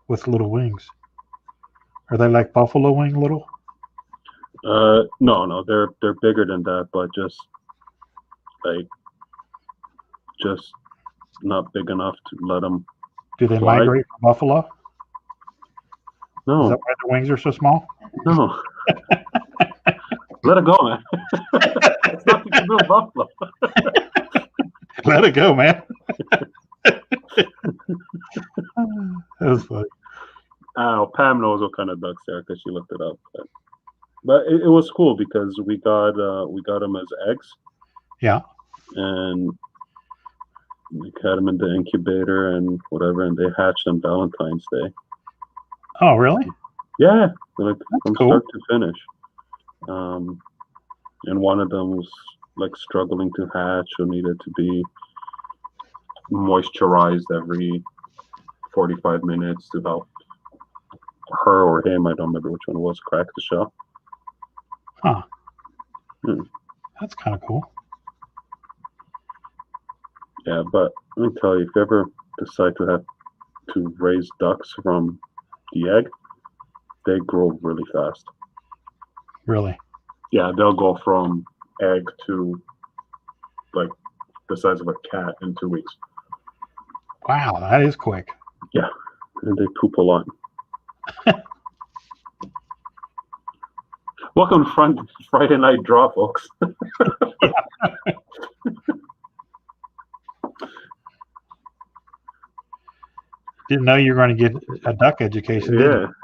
with little wings. Are they like buffalo wing little? No, they're bigger than that, but just not big enough to let them Do they fly. migrate from buffalo? Is No, that why their wings are so small? no. Let it go, man. It's nothing to do with buffalo. Let it go, man. That was funny. Pam knows what kind of ducks they are because she looked it up. But it was cool because we got them as eggs. Yeah. And we had them in the incubator and whatever, and they hatched on Valentine's Day. Oh, really? Yeah, like from cool. start to finish. And one of them was like struggling to hatch, so needed to be moisturized every 45 minutes to help her or him, I don't remember which one it was, crack the shell. Huh. That's kind of cool. Yeah, but let me tell you, if you ever decide to raise ducks from the egg, they grow really fast. Really? Yeah, they'll go from egg to like the size of a cat in 2 weeks. Wow, that is quick. Yeah, and they poop a lot. Welcome to Friday Night Draw, folks. Didn't know you were going to get a duck education, did you?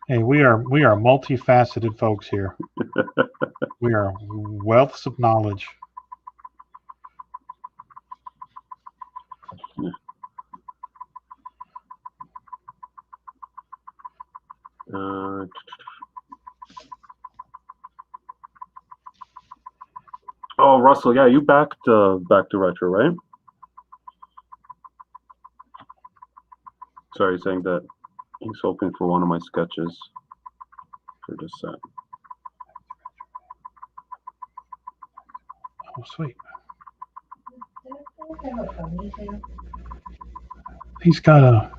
Hey, we are multifaceted folks here. We are wealths of knowledge. Oh, Russell, yeah, you back to retro, right? Sorry, saying that he's hoping for one of my sketches for this set. Oh, sweet. He's got a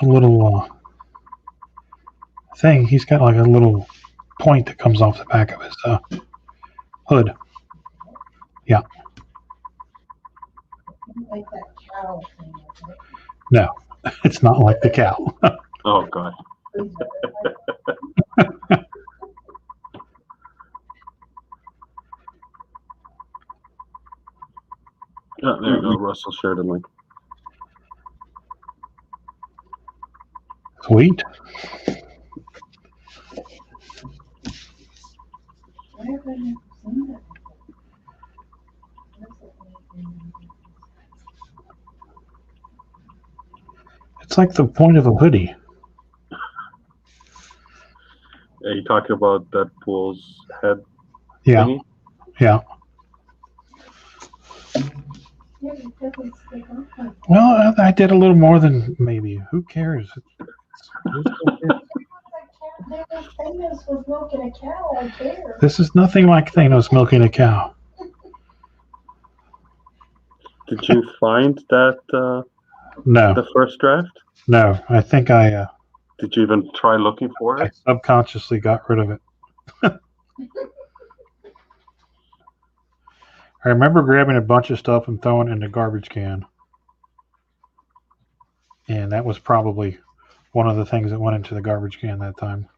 little thing. He's got like a little point that comes off the back of his hood. Yeah. Like that cow thing, isn't it? No, it's not like the cow. Oh, God. Yeah, there you go. Russell shared a link. Sweet. It's like the point of a hoodie. Are you talking about Deadpool's head? Yeah. Thingy? Yeah. Well, I did a little more than maybe. Who cares? Thanos was milking a cow. I care. This is nothing like Thanos milking a cow. Did you find that No. the first draft? No, I think I Did you even try looking for I it? subconsciously got rid of it. I remember grabbing a bunch of stuff and throwing it in the garbage can. And that was probably one of the things that went into the garbage can that time.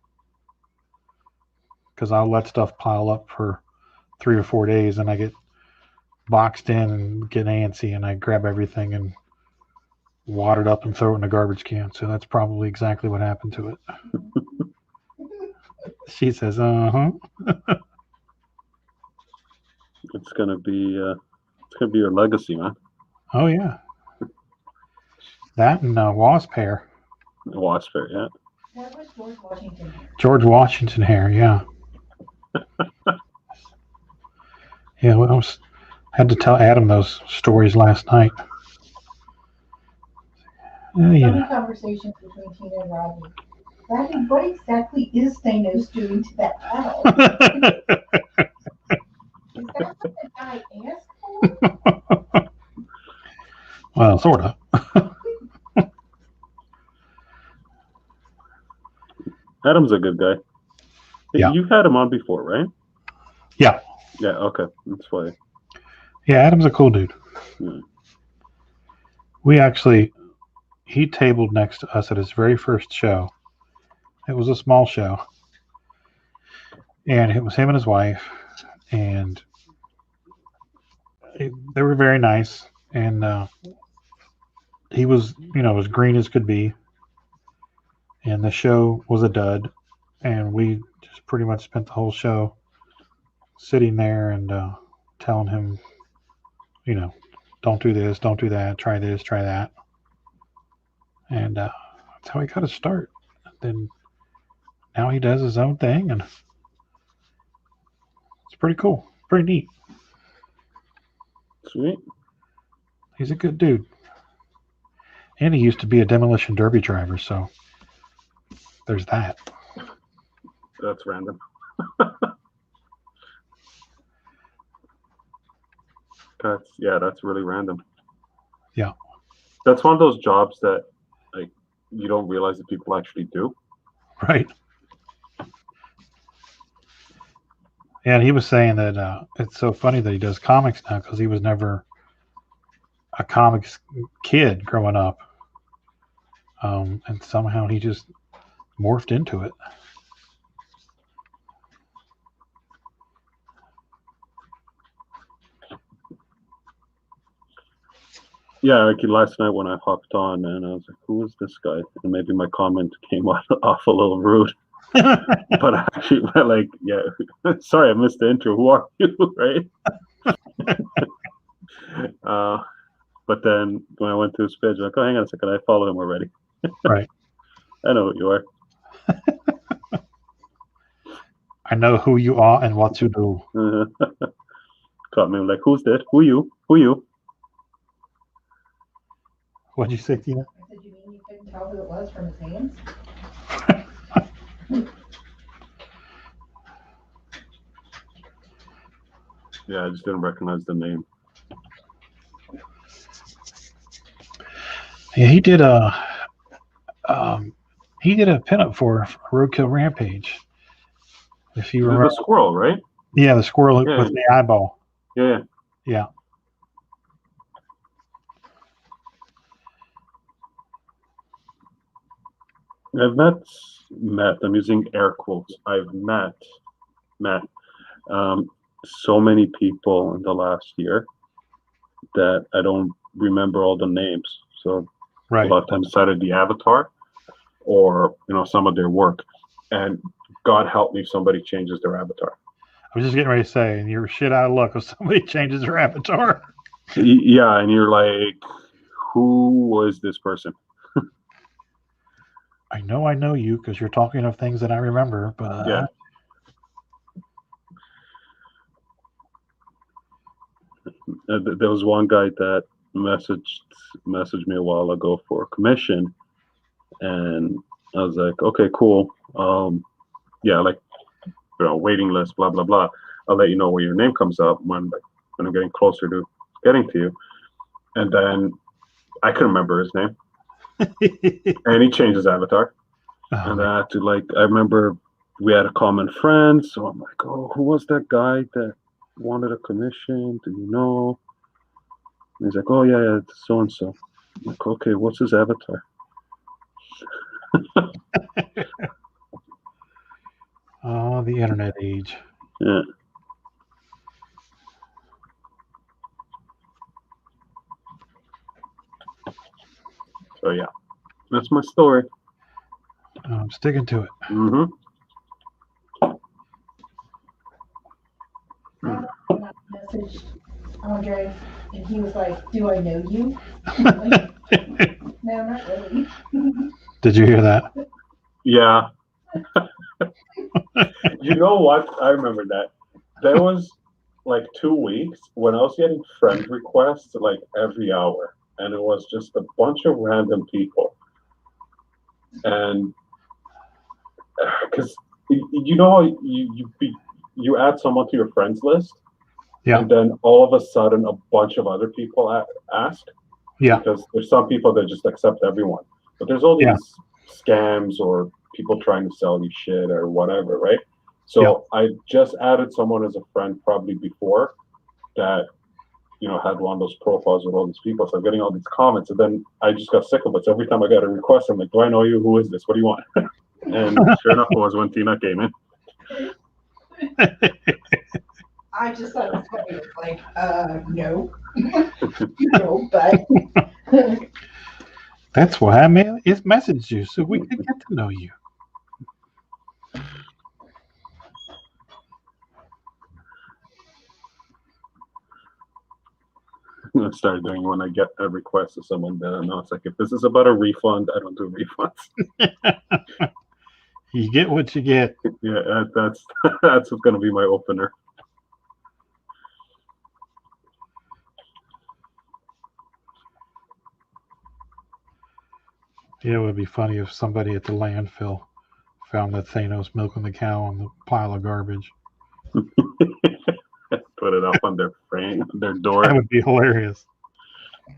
Because I'll let stuff pile up for 3 or 4 days and I get boxed in and get antsy and I grab everything and wad it up and throw it in the garbage can. So that's probably exactly what happened to it. She says, uh-huh. It's gonna be your legacy, man. Oh, yeah. That and wasp hair. Wasp hair, yeah. That was George Washington hair. George Washington hair, yeah. Yeah, well, had to tell Adam those stories last night. Funny conversations between Tina and Rodney. Rodney, what exactly is Thanos doing to that battle? Is that what the guy asked for? Well, sort of. Adam's a good guy. Yeah. You've had him on before, right? Yeah. Yeah, okay. That's why. Yeah, Adam's a cool dude. Yeah. He tabled next to us at his very first show. It was a small show. And it was him and his wife. And they were very nice. And he was, as green as could be. And the show was a dud. And we just pretty much spent the whole show sitting there and telling him, don't do this, don't do that, try this, try that. And that's how he got his start. Then now he does his own thing, and it's pretty cool, pretty neat. Sweet. He's a good dude. And he used to be a demolition derby driver, so there's that. That's random. That's really random. Yeah. That's one of those jobs that you don't realize that people actually do. Right. And he was saying that it's so funny that he does comics now because he was never a comics kid growing up. And somehow he just morphed into it. Yeah, like last night when I hopped on and I was like, who is this guy? And maybe my comment came off a little rude. But actually, sorry, I missed the intro. Who are you, right? But then when I went to his page, I'm like, oh, hang on a second, I follow him already. Right. I know what you are. I know who you are and what you do. Caught me like, who's that? Who you? Who you? What'd you say, Tina? I said, you mean you couldn't tell who it was from his hands? Yeah, I just didn't recognize the name. Yeah, he did a pinup for Roadkill Rampage. If you remember, the squirrel, right? Yeah, the squirrel with the eyeball. Yeah. Yeah. I've met, I'm using air quotes, I've met so many people in the last year that I don't remember all the names. So right. A lot of times it's either the avatar or, some of their work. And God help me if somebody changes their avatar. I was just getting ready to say, and you're shit out of luck if somebody changes their avatar. Yeah, and you're like, who was this person? I know you because you're talking of things that I remember, but yeah. There was one guy that messaged me a while ago for a commission, and I was like, okay, cool. Waiting list, blah blah blah. I'll let you know when your name comes up when I'm getting closer to getting to you. And then I couldn't remember his name. And he changed his avatar. And I had to I remember we had a common friend, so I'm like, oh, who was that guy that wanted a commission? Do you know? And he's like, oh yeah, it's so and so. I'm like, okay, what's his avatar? Oh, the internet age. Yeah. So yeah, that's my story. I'm sticking to it. Mm-hmm. I messaged Andre, and he was like, "Do I know you?" Like, no, not really. Did you hear that? Yeah. You know what? I remember that. There was like 2 weeks when I was getting friend requests like every hour, and it was just a bunch of random people. And because you know how you add someone to your friends list, Yeah. and then all of a sudden a bunch of other people ask. Yeah. Because there's some people that just accept everyone, but there's all Yeah. these scams or people trying to sell you shit or whatever, right? So I just added someone as a friend probably before that, had one of those profiles with all these people. So I'm getting all these comments, and then I just got sick of it. So every time I got a request, I'm like, "Do I know you? Who is this? What do you want?" And sure enough, it was when Tina came in. I just thought it was funny. It's like, no. No, but. That's why I messaged you, so we could get to know you. I started doing when I get a request of someone that I know. It's like, if this is about a refund, I don't do refunds. You get what you get. Yeah, that's what's going to be my opener. Yeah, it would be funny if somebody at the landfill found that Thanos milking the cow on the pile of garbage. Put it up on their frame, their door. That would be hilarious.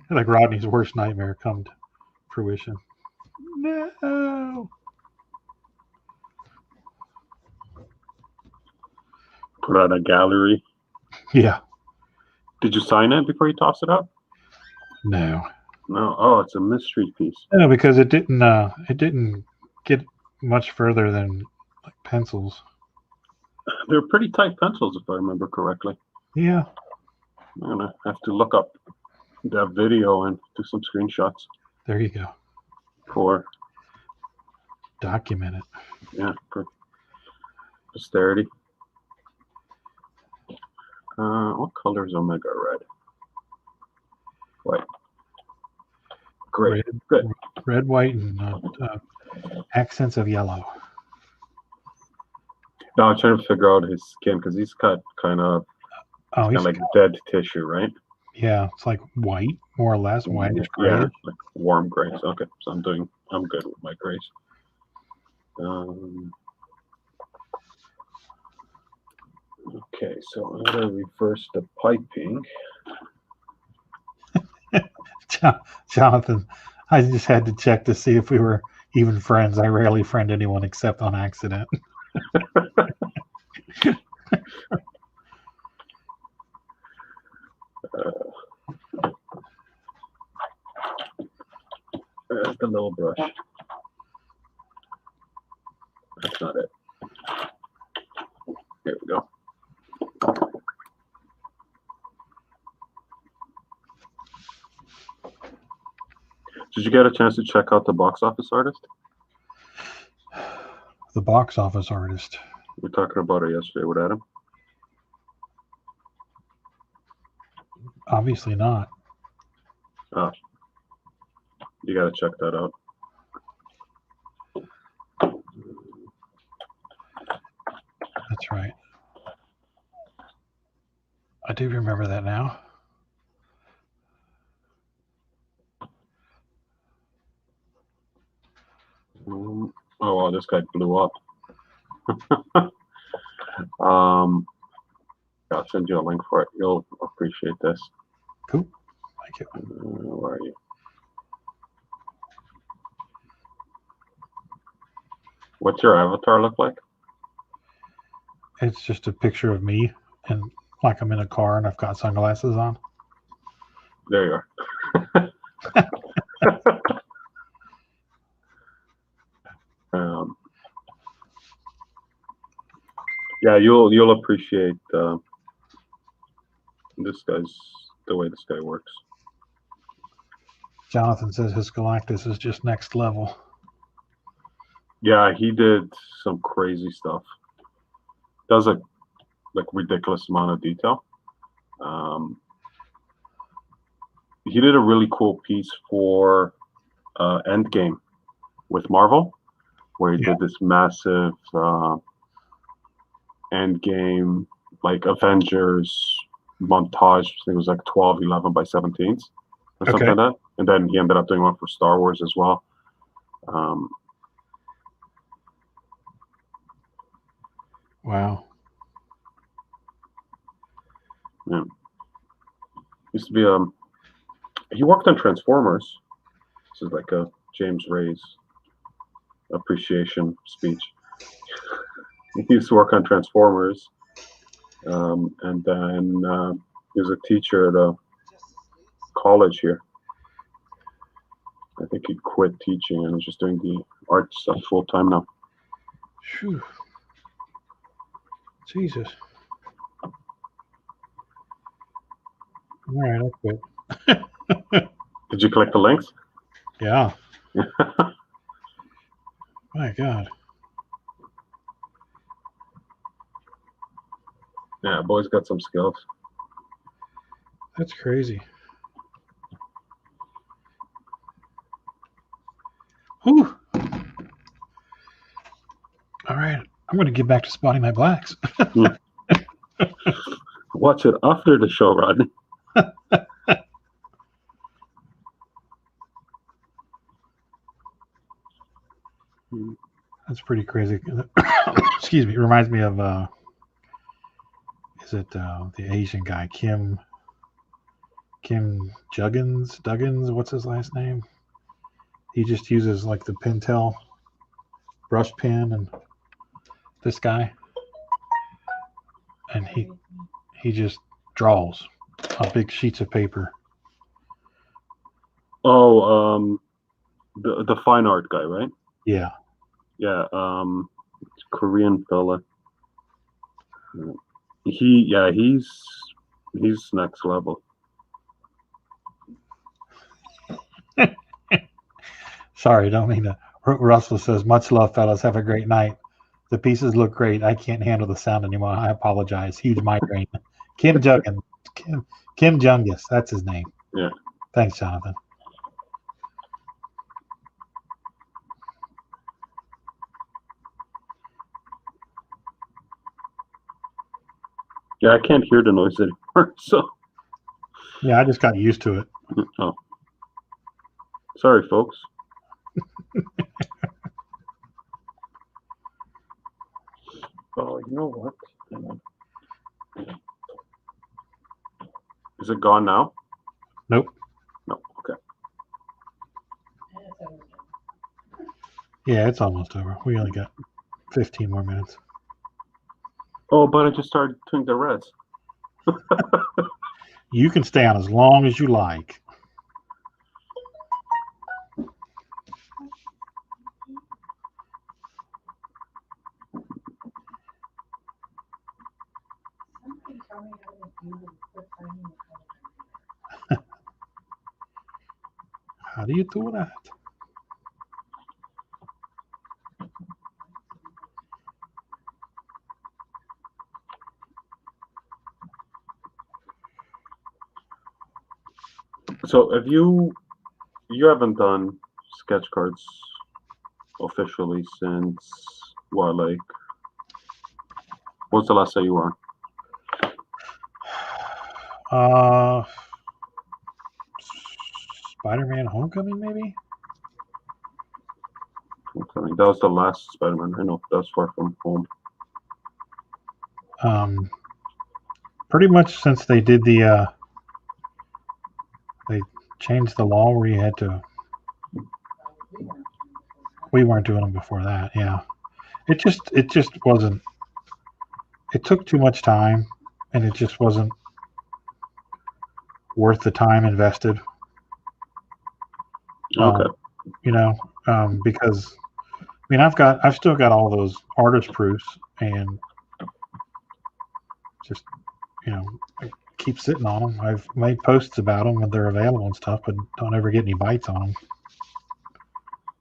Like Rodney's worst nightmare come to fruition. No. Put out a gallery. Yeah. Did you sign it before you toss it out? No. No. Oh, it's a mystery piece. No, because it didn't get much further than like pencils. They're pretty tight pencils, if I remember correctly. Yeah. I'm gonna have to look up that video and do some screenshots. There you go. For document it. Yeah, for posterity. What color is Omega Red? White. Great. Red, Good. Red, white, and accents of yellow. Now I'm trying to figure out his skin because he's got kind of like dead tissue, right? Yeah, it's like white, more or less, whitish gray. Yeah, like warm grays. Okay, so I'm good with my grays. Okay, so I'm gonna reverse the piping. Jonathan, I just had to check to see if we were even friends. I rarely friend anyone except on accident. The little brush. That's not it. Here we go. Did you get a chance to check out the box office artist? The box office artist. We were talking about it yesterday with Adam. Obviously not. Oh. You gotta check that out. That's right. I do remember that now. Oh wow, this guy blew up. I'll send you a link for it. You'll appreciate this. Cool. Thank you. Where are you? What's your avatar look like? It's just a picture of me, and like I'm in a car and I've got sunglasses on. There you are. Yeah, you'll appreciate the way this guy works. Jonathan says his Galactus is just next level. Yeah, he did some crazy stuff. Does a ridiculous amount of detail. He did a really cool piece for Endgame with Marvel, where he did this massive Endgame, like Avengers montage. I think it was like 12, 11 by 17s or something like that. And then he ended up doing one for Star Wars as well. Wow. Yeah. Used to be he worked on Transformers. This is like a James Ray's appreciation speech. He used to work on Transformers, and then he was a teacher at a college here. I think he quit teaching and is just doing the art stuff full time now. Whew. Jesus. All right, I'll quit. Did you collect the links? Yeah. My God. Yeah, boy's got some skills. That's crazy. Whew. All right. I'm going to get back to spotting my blacks. Watch it after the show, Rodney. That's pretty crazy. Excuse me. It reminds me of, is it the Asian guy, Kim Duggins? What's his last name? He just uses like the Pentel brush pen and this guy. And he just draws on big sheets of paper. Oh, the fine art guy, right? Yeah. Yeah, Korean fella. He's next level. Sorry, don't mean to. Russell says, "Much love, fellas. Have a great night. The pieces look great. I can't handle the sound anymore. I apologize. Huge migraine." Kim Jungus. Kim Jungus. That's his name. Yeah. Thanks, Jonathan. Yeah, I can't hear the noise anymore. So. Yeah, I just got used to it. Oh. Sorry, folks. Oh, you know what? Is it gone now? Nope. No. Okay. Yeah, it's almost over. We only got 15 more minutes. Oh, but I just started doing the reds. You can stay on as long as you like. How do you do that? So have you haven't done sketch cards officially since what, like, what's the last day you were on? Spider-Man Homecoming, maybe? Homecoming. That was the last Spider-Man. I know, that was Far From Home. Pretty much since they did the they changed the law where you had to. We weren't doing them before that. Yeah, it just wasn't. It took too much time, and it just wasn't worth the time invested. Okay. Because I mean, I've still got all those artist proofs, and just I keep sitting on them. I've made posts about them when they're available and stuff, but don't ever get any bites on them.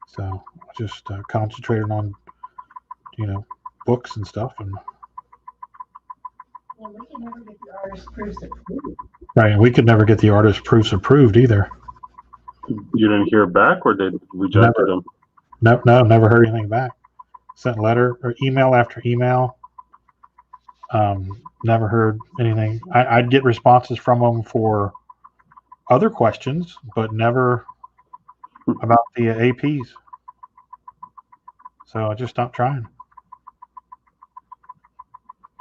So just concentrated on books and stuff, and well, we can never get the artist proofs approved. right. We could never get the artist proofs approved either. You didn't hear back, or they rejected them? No, never heard anything back. Sent letter or email after email. Never heard anything. I'd get responses from them for other questions, but never about the APs. So I just stopped trying.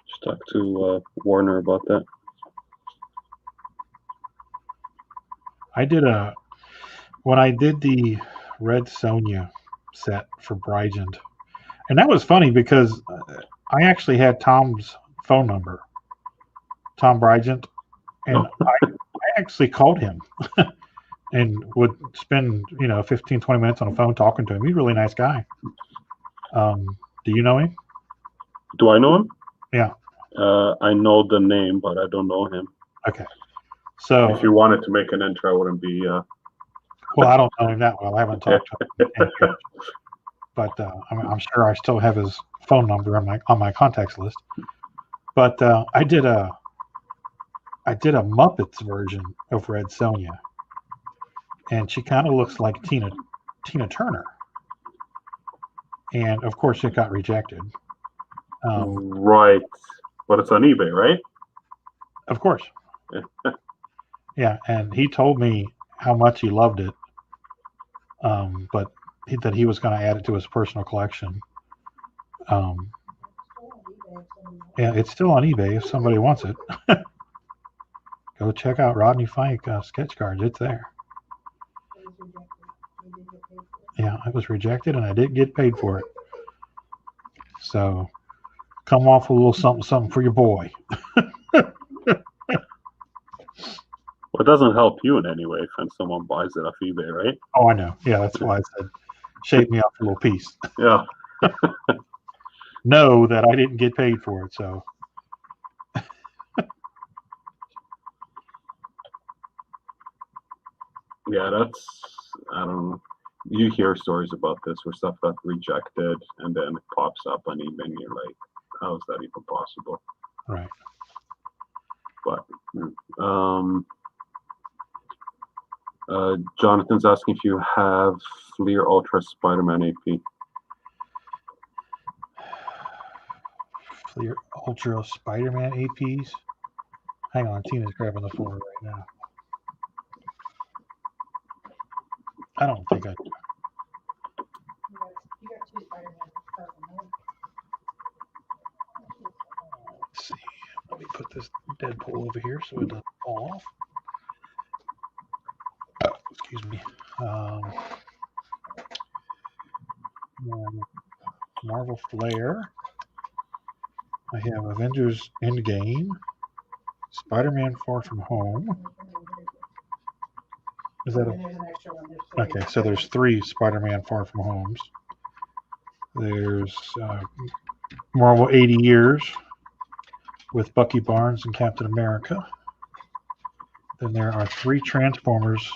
Just talk to Warner about that. When I did the Red Sonja set for Brigent, and that was funny because I actually had Tom's phone number, Tom Brigent, and I actually called him and would spend 15, 20 minutes on the phone talking to him. He's a really nice guy. Do you know him? Do I know him? Yeah. I know the name, but I don't know him. Okay. So if you wanted to make an intro, I wouldn't be. Well, I don't know him that well. I haven't talked to him, but I'm sure I still have his phone number on my contacts list. But I did a Muppets version of Red Sonja, and she kind of looks like Tina Turner, and of course it got rejected. Right, but it's on eBay, right? Of course. Yeah, and he told me how much he loved it, but that he was going to add it to his personal collection. Yeah, it's still on eBay if somebody wants it. Go check out Rodney Fike sketch cards. It's there. Yeah, it was rejected, and I didn't get paid for it. So come off a little something for your boy. Well, it doesn't help you in any way when someone buys it off eBay, right? Oh, I know. Yeah, that's why I said shave me off a little piece. Yeah. Know that I didn't get paid for it, so. Yeah, I don't know. You hear stories about this where stuff got rejected and then it pops up on eBay and you're like, how is that even possible? Right. But, Jonathan's asking if you have Fleer Ultra Spider-Man AP. Fleer Ultra Spider-Man APs. Hang on, Tina's grabbing the folder right now. I don't think I do. You got two Spider-Man. Let's see. Let me put this Deadpool over here so it doesn't fall off. Oh, excuse me. Marvel Flair. I have Avengers Endgame. Spider-Man Far From Home. Is that okay? So there's 3 Spider-Man Far From Homes. There's Marvel 80 Years with Bucky Barnes and Captain America. Then there are 3 Transformers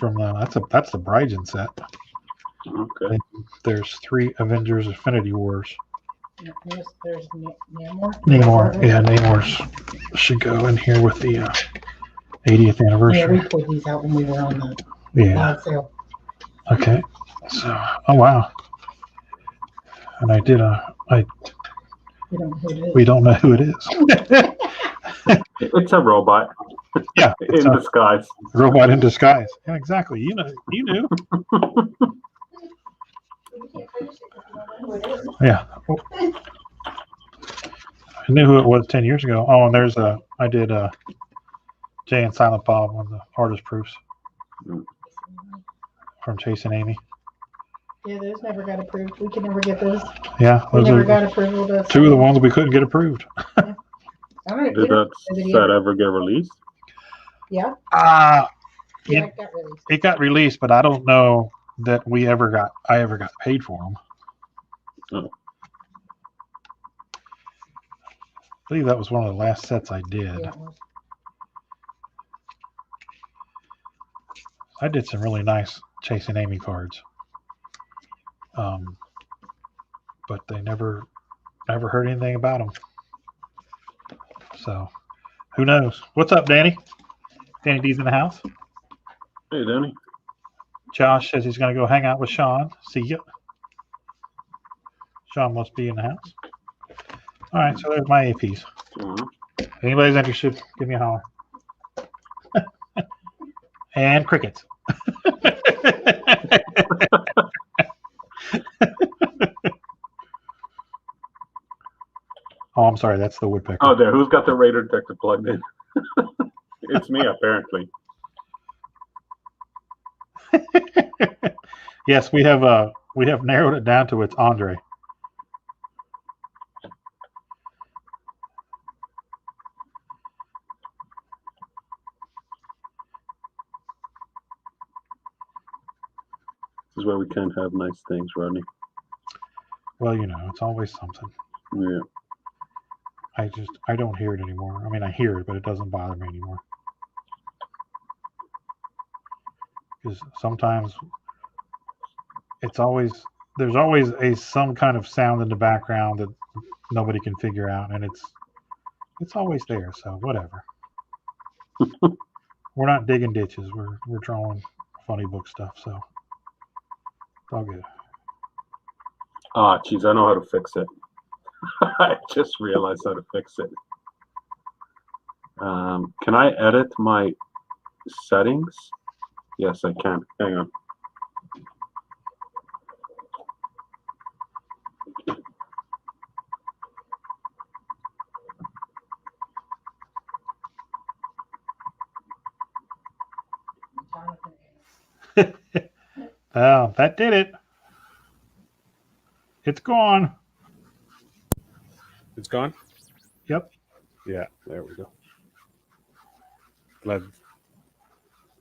from that's the Bryden set. Okay. Then there's 3 Avengers Infinity Wars. There's Namor. Namor, yeah, Namor's should go in here with the 80th anniversary. Yeah, we pulled these out when we were on the live sale. Okay, so oh wow, and I did we don't know who it is. It's a robot. Yeah, in disguise. Robot in disguise. Yeah, exactly. You knew. Yeah. I knew who it was 10 years ago. Oh, and there's I did Jay and Silent Bob on the artist proofs from Chase and Amy. Yeah, those never got approved. We could never get those. Yeah, we never got approval. 2 of the ones we couldn't get approved. Yeah. Did that set ever get released? Yeah. Yeah, it got released. It got released, but I don't know that I ever got paid for them. Oh. I believe that was one of the last sets I did. Yeah, I did some really nice Chase and Amy cards. But they never heard anything about them. So, who knows? What's up, Danny? Danny D's in the house. Hey, Danny. Josh says he's going to go hang out with Sean. See ya. Sean must be in the house. All right, so there's my APs. Anybody's interested, give me a holler. And crickets. Oh, I'm sorry. That's the woodpecker. Oh, there. Who's got the radar detector plugged in? It's me, apparently. Yes, we have narrowed it down to it's Andre. This is why we can't have nice things, Rodney. Well, you know, it's always something. Yeah. I don't hear it anymore. I mean, I hear it, but it doesn't bother me anymore. Because sometimes there's always some kind of sound in the background that nobody can figure out, and it's always there. So whatever. We're not digging ditches. We're drawing funny book stuff. So it's all good. Ah, geez, I know how to fix it. I just realized how to fix it. Can I edit my settings? Yes, I can. Hang on. Oh, that did it. It's gone. It's gone? Yep. Yeah, there we go. Glad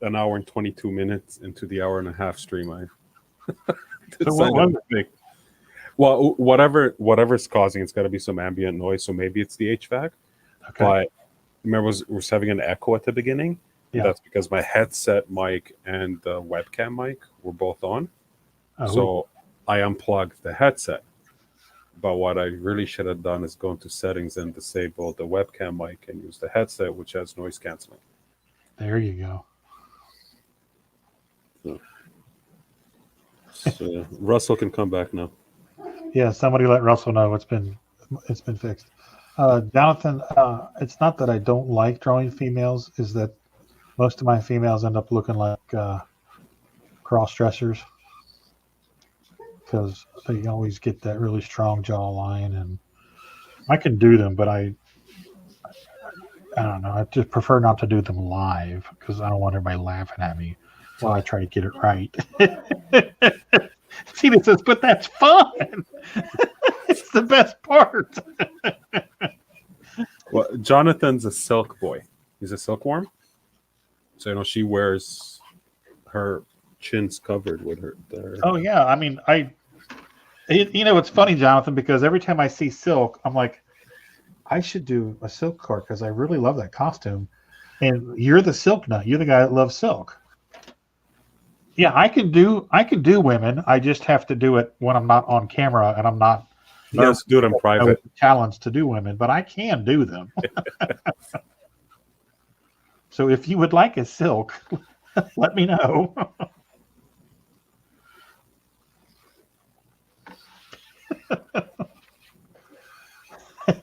an hour and 22 minutes into the hour and a half stream I So what was it? Well, whatever's causing it's got to be some ambient noise, so maybe it's the HVAC. Okay. But remember, was having an echo at the beginning. Yeah. That's because my headset mic and the webcam mic were both on. Oh. So I unplugged the headset. But what I really should have done is go into settings and disable the webcam mic and use the headset, which has noise canceling. There you go. So Russell can come back now. Yeah, somebody let Russell know it's been fixed. Jonathan, it's not that I don't like drawing females, is that most of my females end up looking like cross-dressers because they always get that really strong jawline, and I can do them, but I don't know. I just prefer not to do them live because I don't want everybody laughing at me while I try to get it right. Tina says, but that's fun. It's the best part. Well, Jonathan's a silk boy. He's a silkworm. So, you know, she wears her chins covered with her. Oh, yeah. I mean, you know, it's funny, Jonathan, because every time I see silk, I'm like, I should do a silk card because I really love that costume. And you're the silk nut. You're the guy that loves silk. Yeah, I can do women. I just have to do it when I'm not on camera and I'm not. He has to do it in private. Challenge to do women, but I can do them. So if you would like a silk, let me know.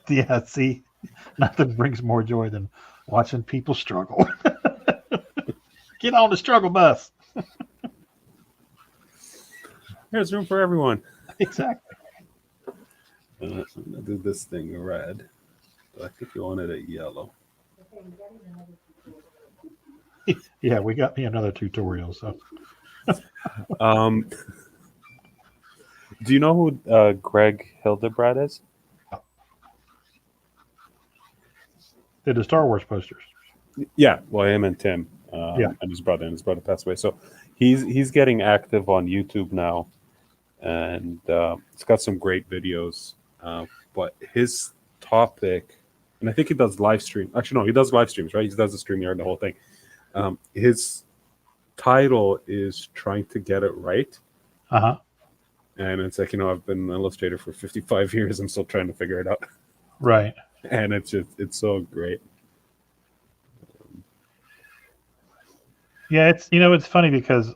Yeah, see, nothing brings more joy than watching people struggle. Get on the struggle bus. There's room for everyone. Exactly. I'm going to do this thing red. But I think you wanted it yellow. Yeah, we got me another tutorial. So, do you know who Greg Hildebrand is? did the Star Wars posters. Yeah, well, him and Tim, Yeah. and his brother passed away. So he's getting active on YouTube now, and it's got some great videos. But his topic, and I think he does live stream. Actually, no, he does live streams, right? He does the StreamYard, the whole thing. His title is trying to get it right. Uh-huh. And it's like, you know, I've been an illustrator for 55 years. I'm still trying to figure it out. Right. And it's so great. Yeah, it's, you know, it's funny because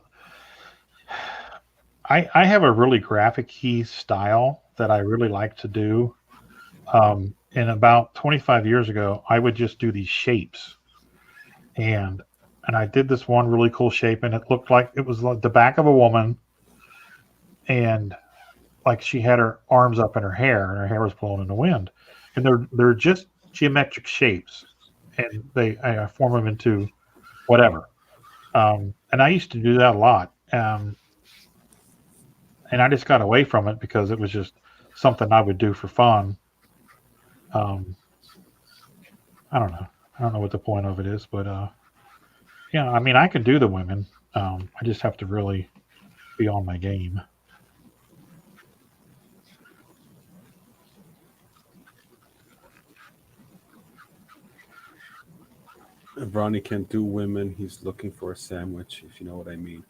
I have a really graphic key style that I really like to do. And about 25 years ago, I would just do these shapes, and I did this one really cool shape, and it looked like it was like the back of a woman, and like she had her arms up in her hair, and her hair was blowing in the wind, and they're just geometric shapes, and I form them into whatever. And I used to do that a lot, and I just got away from it because it was just something I would do for fun. Um, I don't know. I don't know what the point of it is, but yeah, I mean, I can do the women. I just have to really be on my game. If Ronnie can't do women, he's looking for a sandwich, if you know what I mean.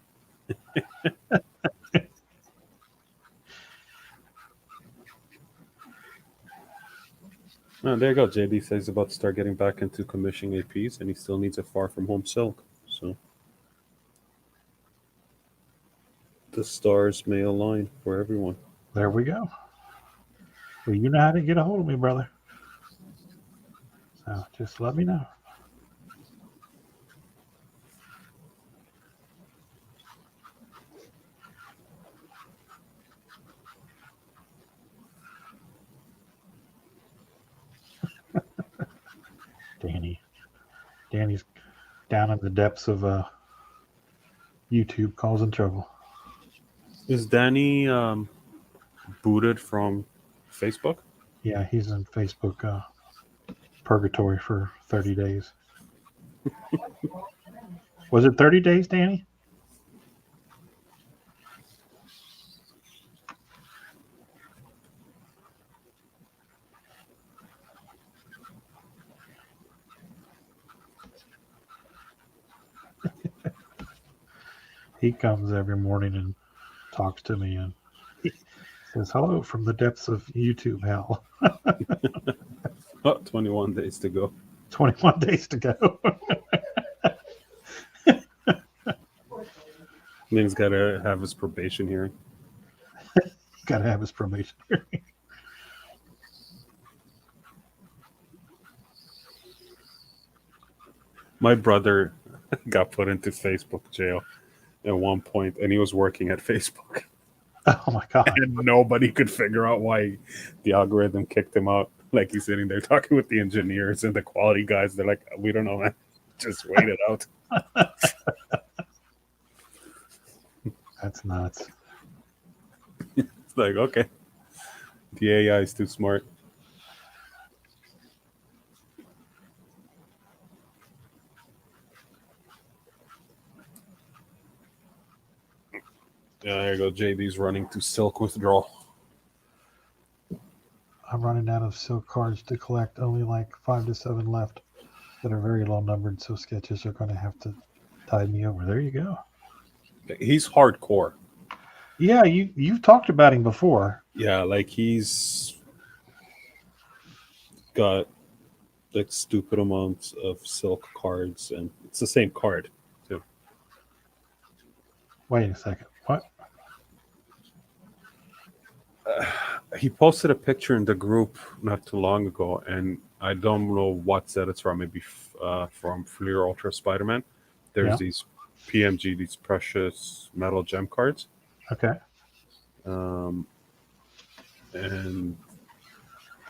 Oh, there you go. JD says he's about to start getting back into commissioning APs, and he still needs a far from home silk. So the stars may align for everyone. There we go. Well, you know how to get a hold of me, brother. So just let me know. Danny's down in the depths of YouTube causing trouble. Is Danny booted from Facebook? Yeah, he's in Facebook purgatory for 30 days. Was it 30 days, Danny? He comes every morning and talks to me and he says, hello from the depths of YouTube hell. Oh, 21 days to go. 21 days to go. He's got to have his probation hearing. Got to have his probation hearing. My brother got put into Facebook jail at one point, and he was working at Facebook. Oh my God. And nobody could figure out why the algorithm kicked him out. Like, he's sitting there talking with the engineers and the quality guys. They're like, we don't know, man. Just wait it out. That's nuts. It's like, okay. The AI is too smart. Yeah, there you go. JD's running to silk withdrawal. I'm running out of silk cards to collect. Only like 5 to 7 left that are very low numbered, so sketches are going to have to tide me over. There you go. He's hardcore. Yeah, you've talked about him before. Yeah, like he's got like stupid amounts of silk cards, and it's the same card too. Wait a second. What? He posted a picture in the group not too long ago, and I don't know what set it's from. Maybe from Fleer Ultra Spider-Man. There's these PMG, these precious metal gem cards. Okay. And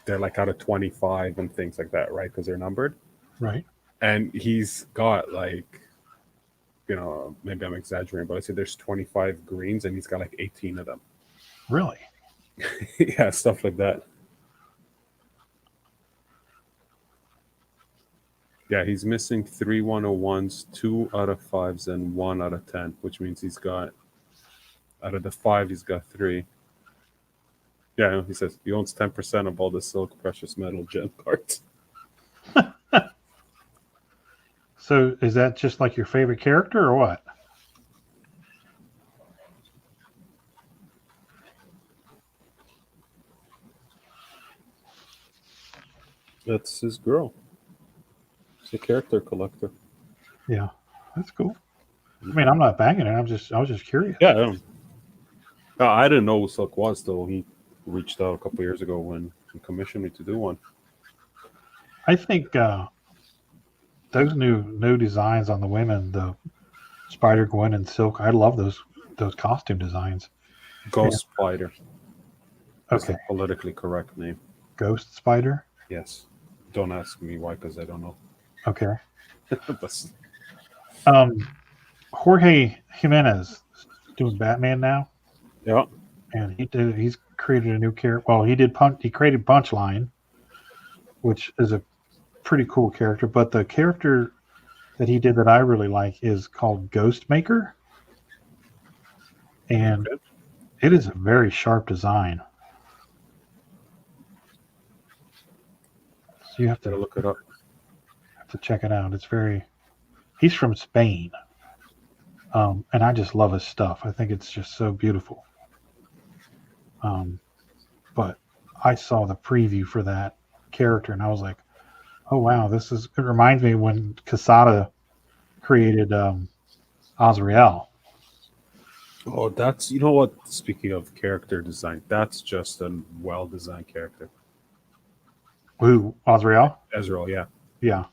they're like out of 25 and things like that, right? Because they're numbered. Right. And he's got like, you know, maybe I'm exaggerating, but I say there's 25 greens and he's got like 18 of them. Really? Yeah, stuff like that. Yeah, he's missing 3 101s, 2 out of 5s, and 1 out of 10, which means he's got, out of the 5, he's got 3. Yeah, he says he owns 10% of all the silk precious metal gem cards. So is that just like your favorite character or what? That's his girl. He's a character collector. Yeah, that's cool. I mean, I'm not banging it. I was just curious. Yeah. I didn't know who Silk was till he reached out a couple years ago when he commissioned me to do one. I think those new designs on the women, the Spider Gwen and Silk, I love those costume designs. Ghost Spider. That's Okay, the politically correct name. Ghost Spider. Yes. Don't ask me why, because I don't know. Okay. That's- Jorge Jimenez is doing Batman now, yeah. and he's created a new character. Well, he created Punchline, which is a pretty cool character. But the character that he did that I really like is called Ghost Maker, and Okay. it is a very sharp design. So you have Gotta to look it up. check it out. He's from Spain, and I just love his stuff. I think it's just so beautiful. But I saw the preview for that character, and I was like, "Oh wow, it reminds me when Casada created Azrael." Oh, that's, you know what? Speaking of character design, that's just a well-designed character. Who Azrael? Ezreal, yeah. Yeah,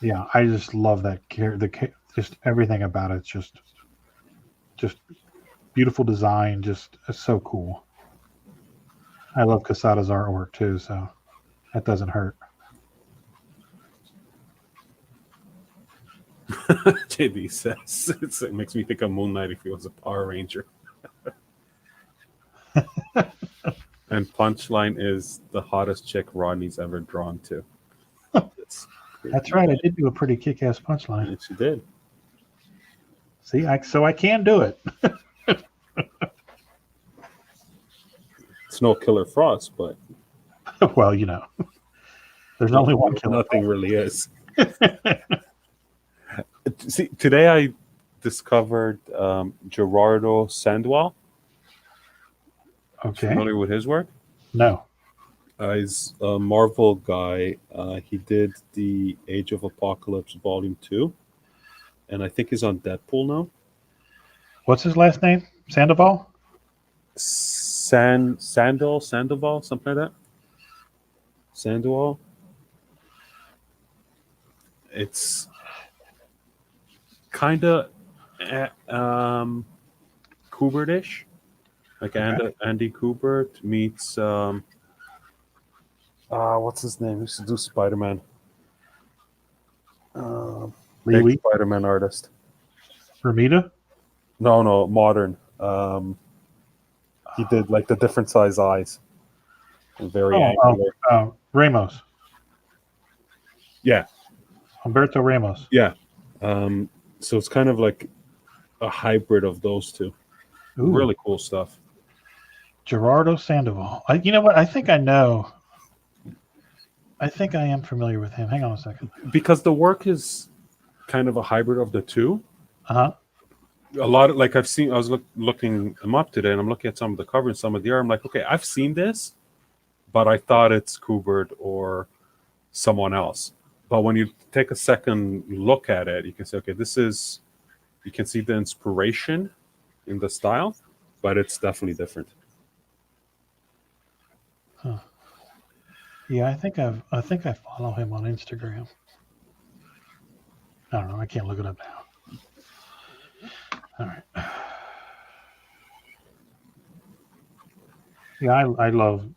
yeah. I just love that character. Just everything about it's just beautiful design. Just it's so cool. I love Casada's artwork too, so that doesn't hurt. JB says it makes me think of Moon Knight if he was a Power Ranger. And Punchline is the hottest chick Rodney's ever drawn to. That's right. I did do a pretty kick-ass punchline. And she did. See, so I can do it. It's no Killer Frost, but Well, there's only one killer. nothing really is. See, today I discovered Gerardo Sandoval. Okay. Familiar with his work? No. He's a Marvel guy. He did the Age of Apocalypse Volume 2. And I think he's on Deadpool now. What's his last name? Sandoval? Sandoval, something like that. Sandoval. It's kind of Kubert-ish. Like Okay. Andy Kubert meets what's his name? He used to do Spider-Man. Big Lee Spider-Man artist. Ramita? No, modern. He did like the different size eyes. And very angular. Ramos. Yeah. Humberto Ramos. Yeah. So it's kind of like a hybrid of those two. Ooh, Really cool stuff. Gerardo Sandoval. You know what? I think I know. I think I am familiar with him. Hang on a second. Because the work is kind of a hybrid of the two. Uh-huh. A lot of, like I was looking him up today, and I'm looking at some of the cover and some of the art. I'm like, okay, I've seen this, but I thought it's Kubert or someone else. But when you take a second look at it, you can say, okay, you can see the inspiration in the style, but it's definitely different. Huh. Yeah, I think I follow him on Instagram. I don't know. I can't look it up now. All right. Yeah, I love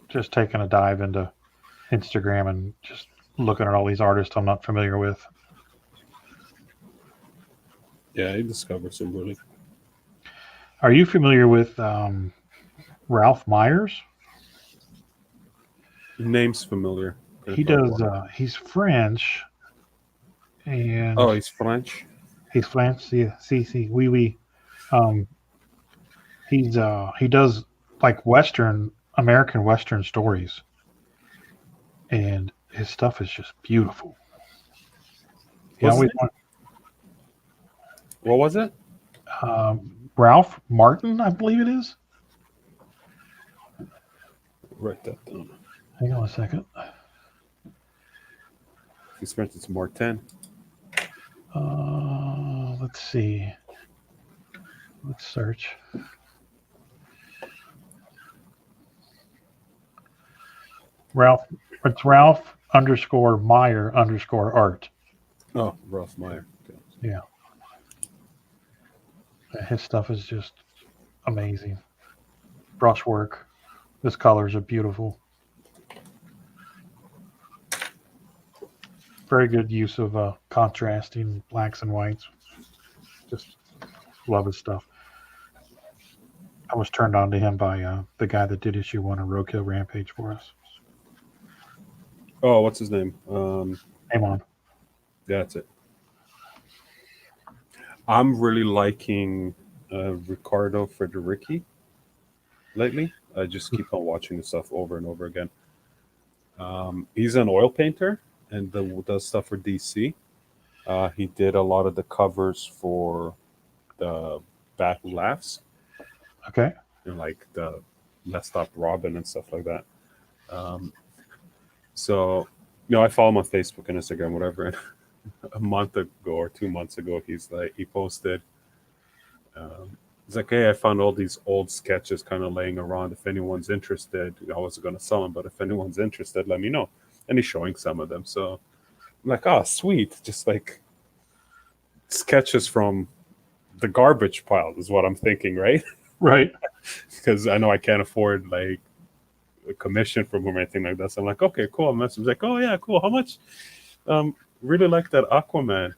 just taking a dive into Instagram and just looking at all these artists I'm not familiar with. Yeah, I discovered some really. Are you familiar with Ralph Myers? Name's familiar. He does. He's French, and Oh, he's French. he's French. Yeah, si, oui, oui. He does like American Western stories, and his stuff is just beautiful. He What's always his What was it? Ralph Martin, I believe it is. Write that down. Hang on a second. He's French. It's Martin. Let's see. Let's search. Ralph. It's Ralph _ Meyer _ art. Oh, Ralph Meyer. Okay. Yeah. His stuff is just amazing. Brushwork. His colors are beautiful. Very good use of contrasting blacks and whites. Just love his stuff. I was turned on to him by the guy that did issue 1 of Roadkill Rampage for us. Oh, what's his name? Amon. Yeah, that's it. I'm really liking Riccardo Federici lately. I just keep on watching his stuff over and over again. He's an oil painter and does stuff for DC. He did a lot of the covers for the Bat Who Laughs. Okay. And like the Let's Stop Robin and stuff like that. So, I follow him on Facebook and Instagram, whatever. And a month ago or 2 months ago, he posted, he's like, hey, I found all these old sketches kind of laying around. If anyone's interested, I wasn't going to sell them, but if anyone's interested, let me know. And he's showing some of them. So I'm like, oh, sweet. Just like sketches from the garbage pile is what I'm thinking, right? Right. Because I know I can't afford like a commission from him or anything like that. So I'm like, okay, cool. I'm like, oh yeah, cool. How much? Really like that Aquaman.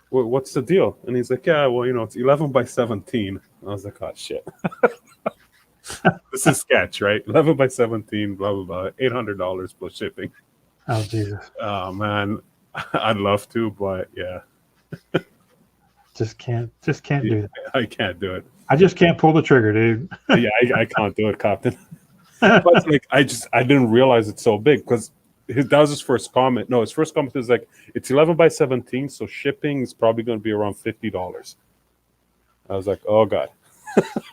What's the deal? And he's like, yeah, well, it's 11 by 17. I was like, oh shit. This is sketch, right? 11 by 17, blah blah blah. $800 plus shipping. Oh Jesus. Oh man, I'd love to, but yeah. Just can't do that. I can't do it. I just can't pull the trigger, dude. Yeah, I can't do it, Captain. But like, I didn't realize it's so big because that was his first comment. No, his first comment is like, it's 11 by 17, so shipping is probably going to be around $50. I was like, oh god,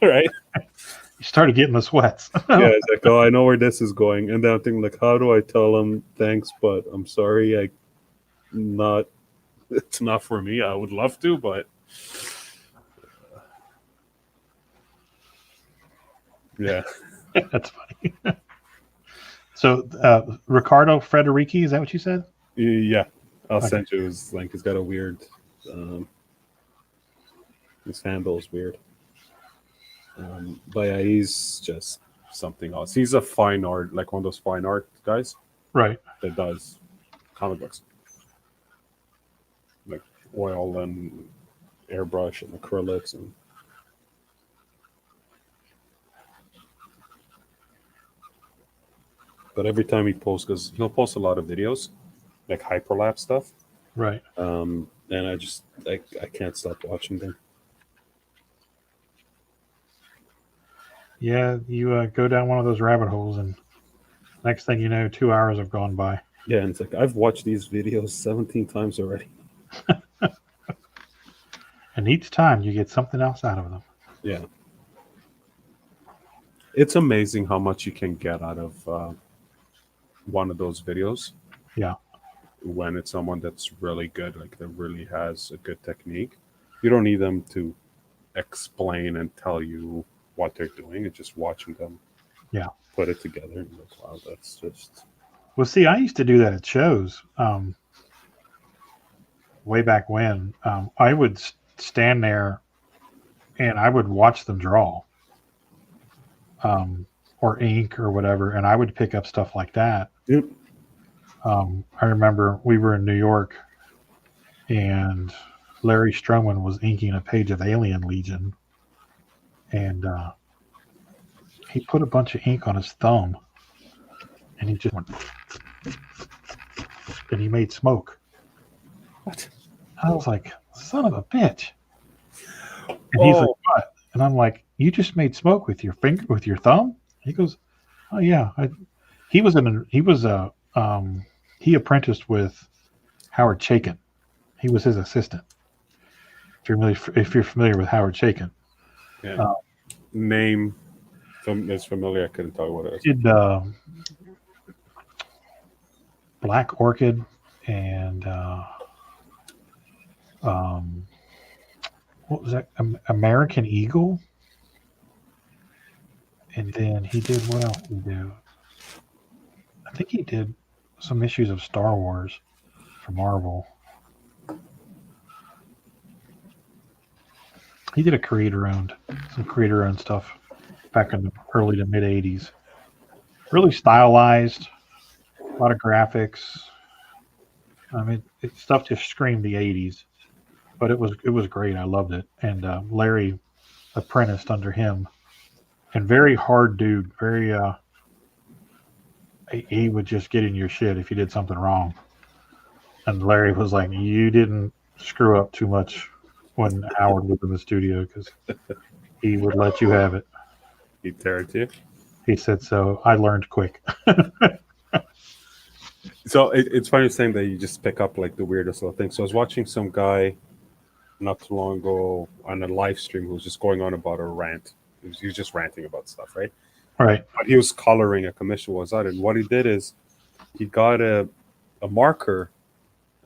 right? You started getting the sweats. Yeah, it's like, oh, I know where this is going, and then I'm thinking like, how do I tell him thanks, but I'm sorry, it's not for me. I would love to, but yeah. That's funny. So, Riccardo Federici, is that what you said? Yeah, I'll Okay. send you his link. He's got a weird, his handle is weird. But yeah, he's just something else. He's a fine art, like one of those fine art guys Right. that does comic books. Like oil and airbrush and acrylics and but every time he posts, because he'll post a lot of videos, like hyperlapse stuff. Right. And I can't stop watching them. Yeah, you go down one of those rabbit holes, and next thing you know, 2 hours have gone by. Yeah, and it's like I've watched these videos 17 times already. And each time you get something else out of them. Yeah. It's amazing how much you can get out of one of those videos. Yeah. When it's someone that's really good, like that really has a good technique. You don't need them to explain and tell you what they're doing. It's just watching them put it together. And like, wow, that's just... Well, see, I used to do that at shows way back when. I would stand there and I would watch them draw or ink or whatever, and I would pick up stuff like that. Yep. I remember we were in New York and Larry Stroman was inking a page of Alien Legion, and he put a bunch of ink on his thumb and he just went and he made smoke. What? I was like, son of a bitch. And he's like, what? And I'm like, you just made smoke with your finger, with your thumb? He goes, oh yeah. He apprenticed with Howard Chaykin. He was his assistant. If you're familiar with Howard Chaykin. Yeah. Name is familiar. I couldn't tell you what it is. Did Black Orchid and what was that? American Eagle. And then he did, what else did he do? I think he did some issues of Star Wars for Marvel. He did some creator-owned stuff back in the early to mid 80s. Really stylized, a lot of graphics. I mean, stuff just screamed the 80s, but it was great. I loved it. And Larry apprenticed under him, and very hard dude. Very he would just get in your shit if you did something wrong. And Larry was like, "You didn't screw up too much when Howard was in the studio, because he would let you have it." He tear it to you. He said so. I learned quick. So it's funny saying that you just pick up like the weirdest little things. So I was watching some guy not too long ago on a live stream who was just going on about a rant. He was just ranting about stuff, right? Right. But he was coloring a commission was out, and what he did is he got a marker.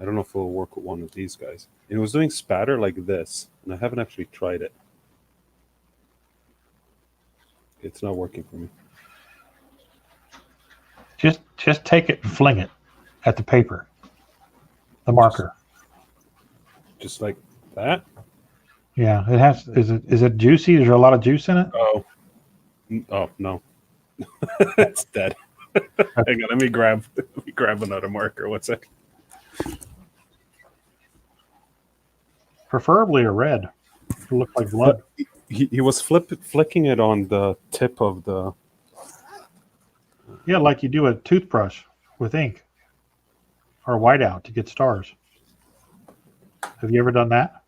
I don't know if it'll work with one of these guys. And it was doing spatter like this, and I haven't actually tried it. It's not working for me. Just take it and fling it at the paper, the marker. Just like that. Yeah, it has. Is it juicy? Is there a lot of juice in it? Oh no, it's dead. Hang on, let me grab another marker. What's that? Preferably a red. It looked like blood. He was flicking it on the tip of the. Yeah, like you do a toothbrush with ink or whiteout to get stars. Have you ever done that?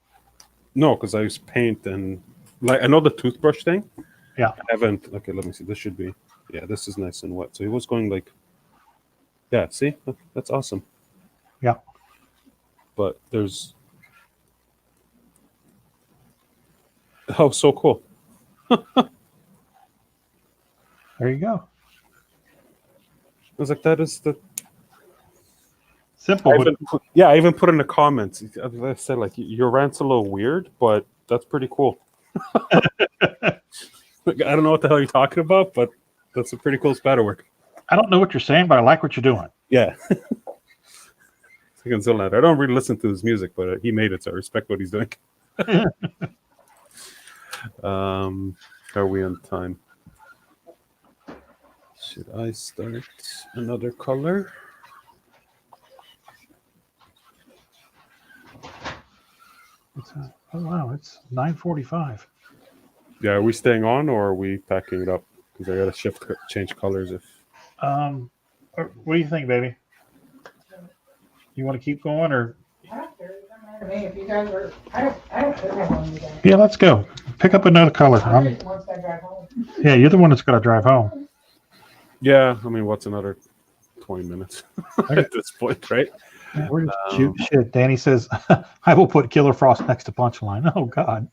No, because I use paint and like I know the toothbrush thing. Yeah. I haven't. Okay, let me see. This should be. Yeah, this is nice and wet. So he was going like. Yeah. See, that's awesome. Yeah. But there's. Oh, so cool. There you go. I was like, that is the. Simple. I even put in the comments. I said, like, your rant's a little weird, but that's pretty cool. Like, I don't know what the hell you're talking about, but that's a pretty cool spatter work. I don't know what you're saying, but I like what you're doing. Yeah. I don't really listen to his music, but he made it, so I respect what he's doing. Are we on time? Should I start another color? Oh wow, it's 9:45. Yeah, are we staying on or are we packing it up? Because I gotta change colors if. What do you think, baby? You want to keep going or? I don't care. It doesn't matter to me. If you guys are, I don't care how long you guys. Yeah, let's go. Pick up another color. Once I drive home. Yeah, you're the one that's got to drive home. Yeah, I mean, what's another 20 minutes at this point, right? We're just shoot shit. Danny says, "I will put Killer Frost next to Punchline." Oh God.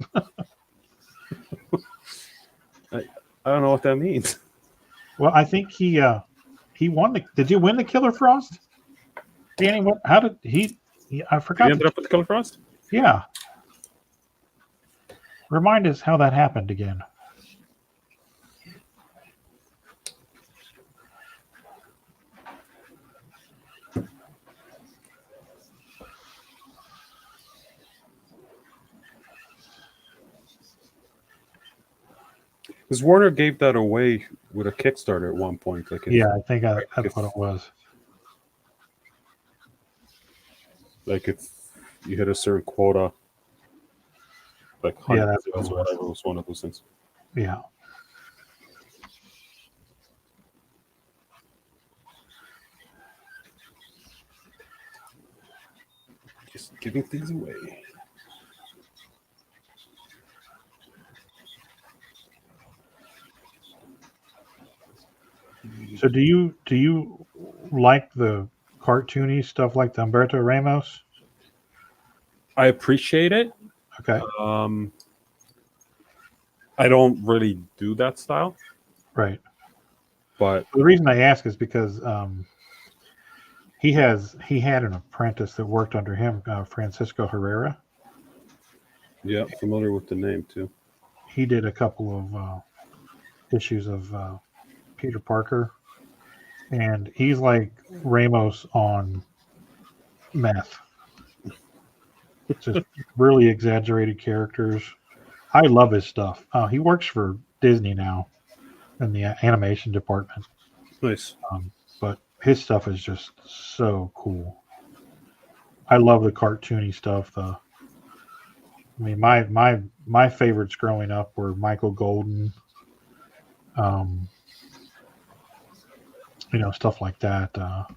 I don't know what that means. Well, I think he won the. Did you win the Killer Frost, Danny? What? How did he? I forgot. You ended up with the Killer Frost? Yeah. Remind us how that happened again. Because Warner gave that away with a Kickstarter at one point. Like, Yeah, I think that's what it was. Like, if you hit a certain quota, like, Yeah, that's what it was. whatever, was one of those things. Yeah. Just giving things away. So do you like the cartoony stuff like the Humberto Ramos? I appreciate it. Okay. I don't really do that style, Right. but The reason I ask is because he had an apprentice that worked under him, Francisco Herrera. yeah, familiar with the name too. He did a couple of issues of Peter Parker, and he's like Ramos on meth. Just really exaggerated characters. I love his stuff. He works for Disney now in the animation department. Nice. But his stuff is just so cool. I love the cartoony stuff. I mean, my favorites growing up were Michael Golden, stuff like that.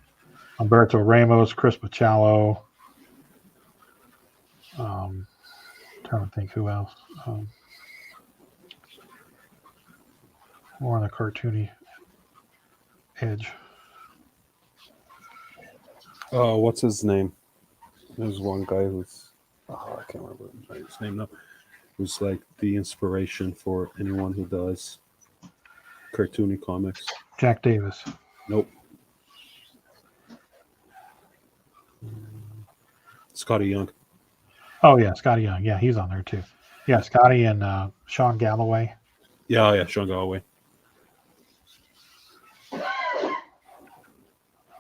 Umberto Ramos, Chris Machado. Trying to think who else. More on the cartoony edge. Oh, what's his name? There's one guy who's I can't remember his name now. Who's like the inspiration for anyone who does cartoony comics. Jack Davis. Nope. Scotty Young. Oh yeah, Scotty Young. Yeah, he's on there too. Yeah, Scotty and Sean Galloway. Yeah, Sean Galloway.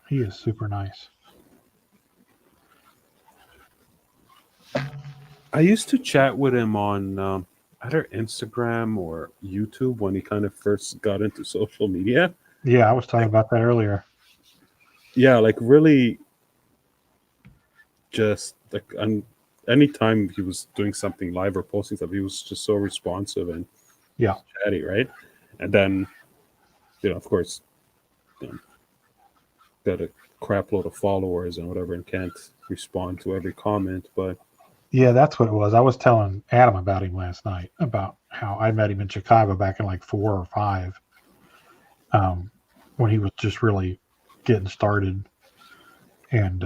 He is super nice. I used to chat with him on either Instagram or YouTube when he kind of first got into social media. Yeah, I was talking about that earlier. Yeah, like really just like anytime he was doing something live or posting stuff, he was just so responsive and chatty, right? And then, of course, got a crap load of followers and whatever and can't respond to every comment, but yeah, that's what it was. I was telling Adam about him last night, about how I met him in Chicago back in like 4 or 5, when he was just really getting started. And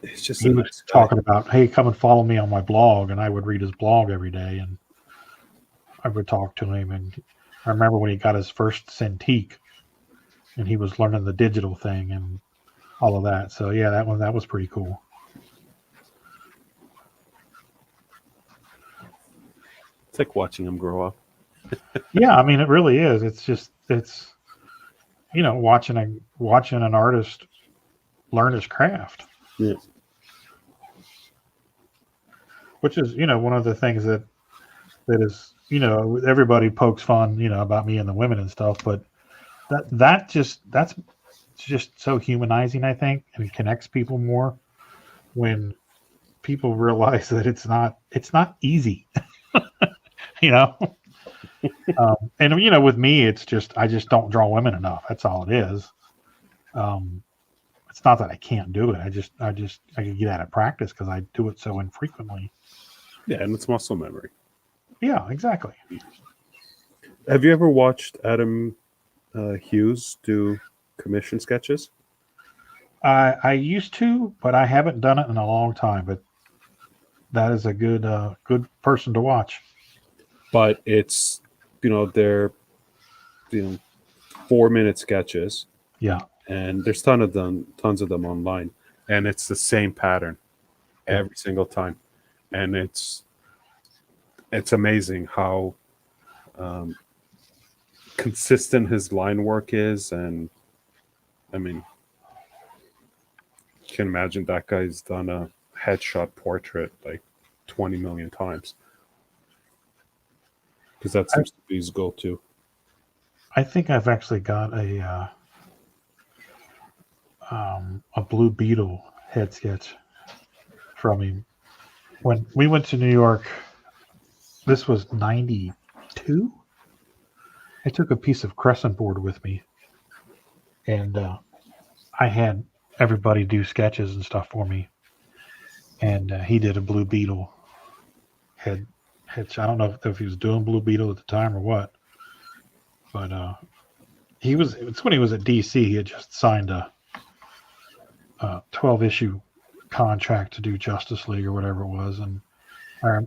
it's just he was talking about, hey, come and follow me on my blog. And I would read his blog every day and I would talk to him. And I remember when he got his first Cintiq and he was learning the digital thing and all of that. So yeah, that was pretty cool. It's like watching him grow up. Yeah, I mean, it really is. It's watching an artist learn his craft. Yeah. Which is, one of the things that is, everybody pokes fun, about me and the women and stuff, but that's just so humanizing, I think, and it connects people more when people realize that it's not easy. And with me, it's just I just don't draw women enough. That's all it is. It's not that I can't do it. I can get out of practice because I do it so infrequently. Yeah, and it's muscle memory. Yeah, exactly. Have you ever watched Adam Hughes do commission sketches? I used to, but I haven't done it in a long time. But that is a good person to watch. But it's they're 4-minute sketches. Yeah. And there's tons of them online, and it's the same pattern every single time, and it's amazing how consistent his line work is. And I mean, you can imagine that guy's done a headshot portrait like 20 million times because that seems to be his go-to. I think I've actually got a Blue Beetle head sketch from him. When we went to New York, this was 92. I took a piece of crescent board with me, and I had everybody do sketches and stuff for me. And he did a Blue Beetle head. I don't know if he was doing Blue Beetle at the time or what, but it's when he was at DC. He had just signed a 12-issue contract to do Justice League or whatever it was, and I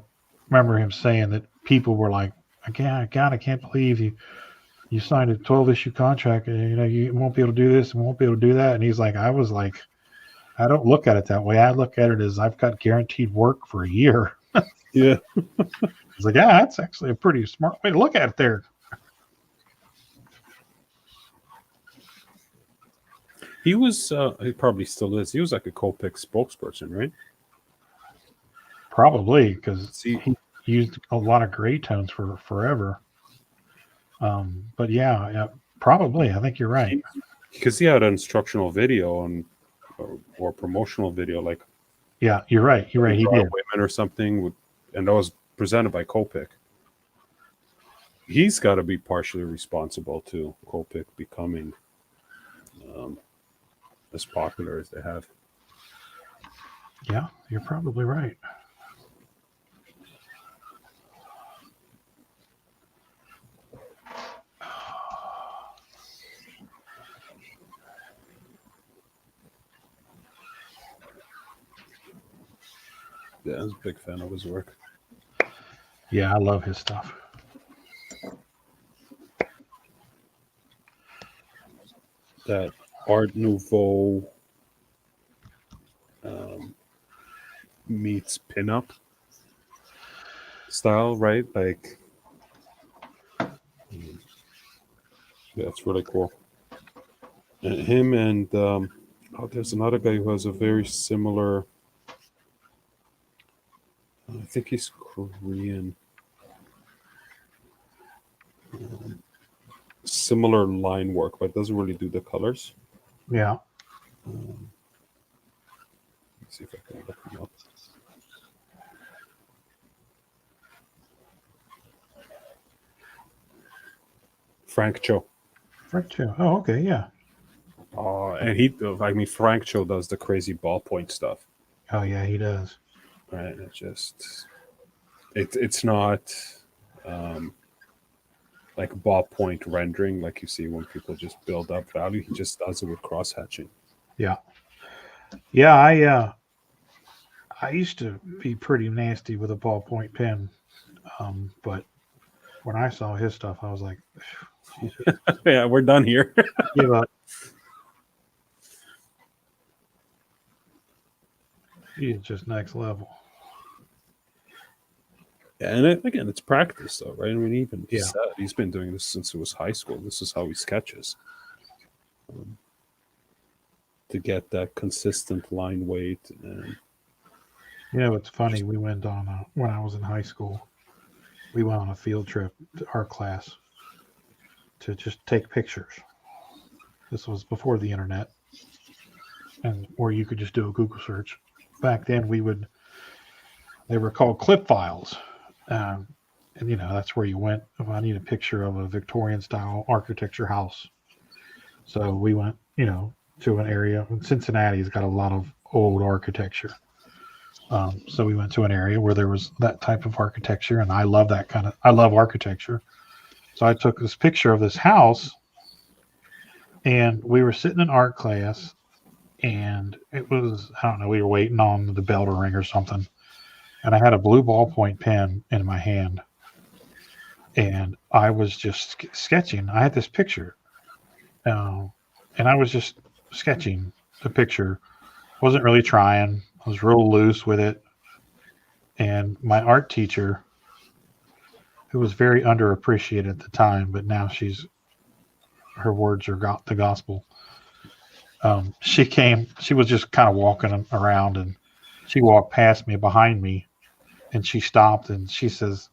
remember him saying that people were like, "God, I can't believe you signed a 12-issue contract, and you won't be able to do this and won't be able to do that." And he's like, "I was like, I don't look at it that way. I look at it as I've got guaranteed work for a year." Yeah. He's like, "Yeah, that's actually a pretty smart way to look at it there." He was, he probably still is. He was like a Copic spokesperson, right? Probably because See, he used a lot of gray tones for forever. But yeah, probably. I think you're right. because he had an instructional video on or promotional video, like Yeah, you're right. You're right. He Draw did. Women or something, and that was presented by Copic. He's got to be partially responsible to Copic becoming as popular as they have. Yeah, you're probably right. Yeah, I was a big fan of his work. Yeah, I love his stuff. That Art Nouveau meets pinup style, right? Like, yeah, it's really cool. And him and there's another guy who has a very similar. I think he's Korean. Similar line work, but doesn't really do the colors. Yeah. Let's see if I can look him up. Frank Cho. Frank Cho. Oh, okay. Yeah. And Frank Cho does the crazy ballpoint stuff. Oh, yeah, he does. Right. It's not like ballpoint rendering like you see when people just build up value. He just does it with cross hatching. Yeah. Yeah, I used to be pretty nasty with a ballpoint pen, but when I saw his stuff, I was like, Yeah, we're done here. give up. He's just next level. Yeah, and again, it's practice, though, right? I mean, even Yeah. said he's been doing this since it was high school. This is how he sketches to get that consistent line weight. And You know, it's funny. We went on when I was in high school. We went on a field trip to art class to just take pictures. This was before the internet, and where you could just do a Google search. Back then, they were called clip files. And that's where you went if I need a picture of a Victorian style architecture house. So we went, to an area. Cincinnati's got a lot of old architecture. So we went to an area where there was that type of architecture, and I love architecture. So I took this picture of this house, and we were sitting in art class, and it was, I don't know, we were waiting on the bell to ring or something. And I had a blue ballpoint pen in my hand, and I was just sketching. I had this picture, and I was just sketching the picture. Wasn't really trying. I was real loose with it. And my art teacher, who was very underappreciated at the time, but now her words are the gospel. She was just kind of walking around, and she walked past me, behind me, and she stopped and she says,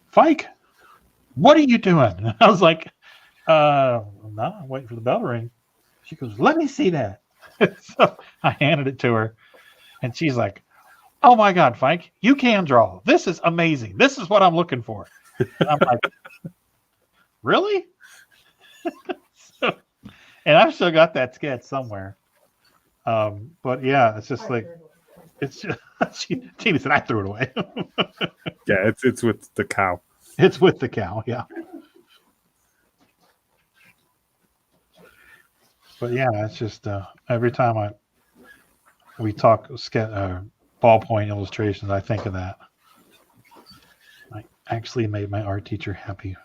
"Fike, what are you doing?" And I was like, no, I'm waiting for the bell to ring. She goes, "Let me see that." So I handed it to her, and she's like, "Oh my God, Fike, you can draw. This is amazing. This is what I'm looking for." And I'm like, "Really?" And I've still got that sketch somewhere. But yeah, it's just like, it's just, Tina said, "I threw it away." yeah, it's with the cow. It's with the cow, yeah. But yeah, it's just every time we talk ballpoint illustrations, I think of that. I actually made my art teacher happy.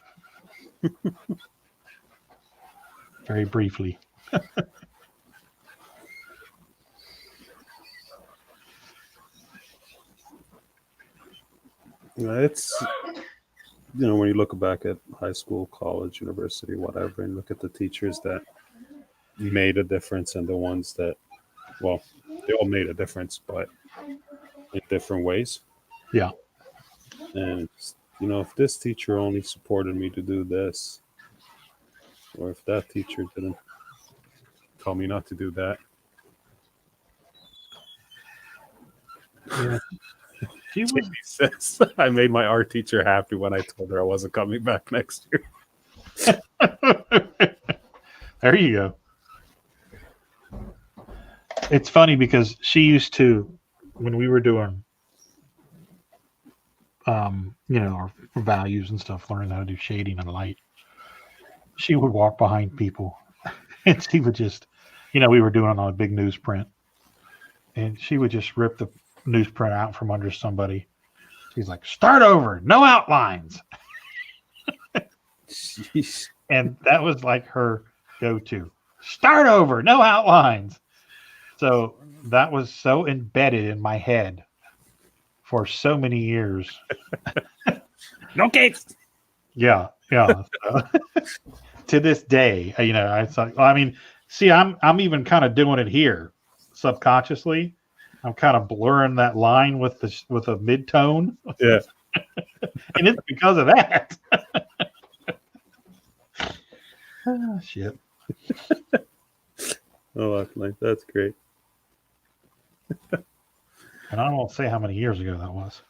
Very briefly. It's, when you look back at high school, college, university, whatever, and look at the teachers that made a difference and the ones that, well, they all made a difference, but in different ways. Yeah. And if this teacher only supported me to do this, or if that teacher didn't tell me not to do that. Yeah. She was. Jamie says, I made my art teacher happy when I told her I wasn't coming back next year. There you go. It's funny because she used to, when we were doing, our values and stuff, learning how to do shading and light, she would walk behind people and she would just, we were doing it on a big newsprint, and she would just rip the newsprint out from under somebody. She's like, start over, no outlines. Jeez. And that was like her go-to. Start over, no outlines. So that was so embedded in my head for so many years. No capes. Yeah. So, to this day, I thought, see, I'm even kind of doing it here subconsciously. I'm kind of blurring that line with a mid-tone. Yeah. And it's because of that. Oh, shit. Oh, that's great. And I won't say how many years ago that was.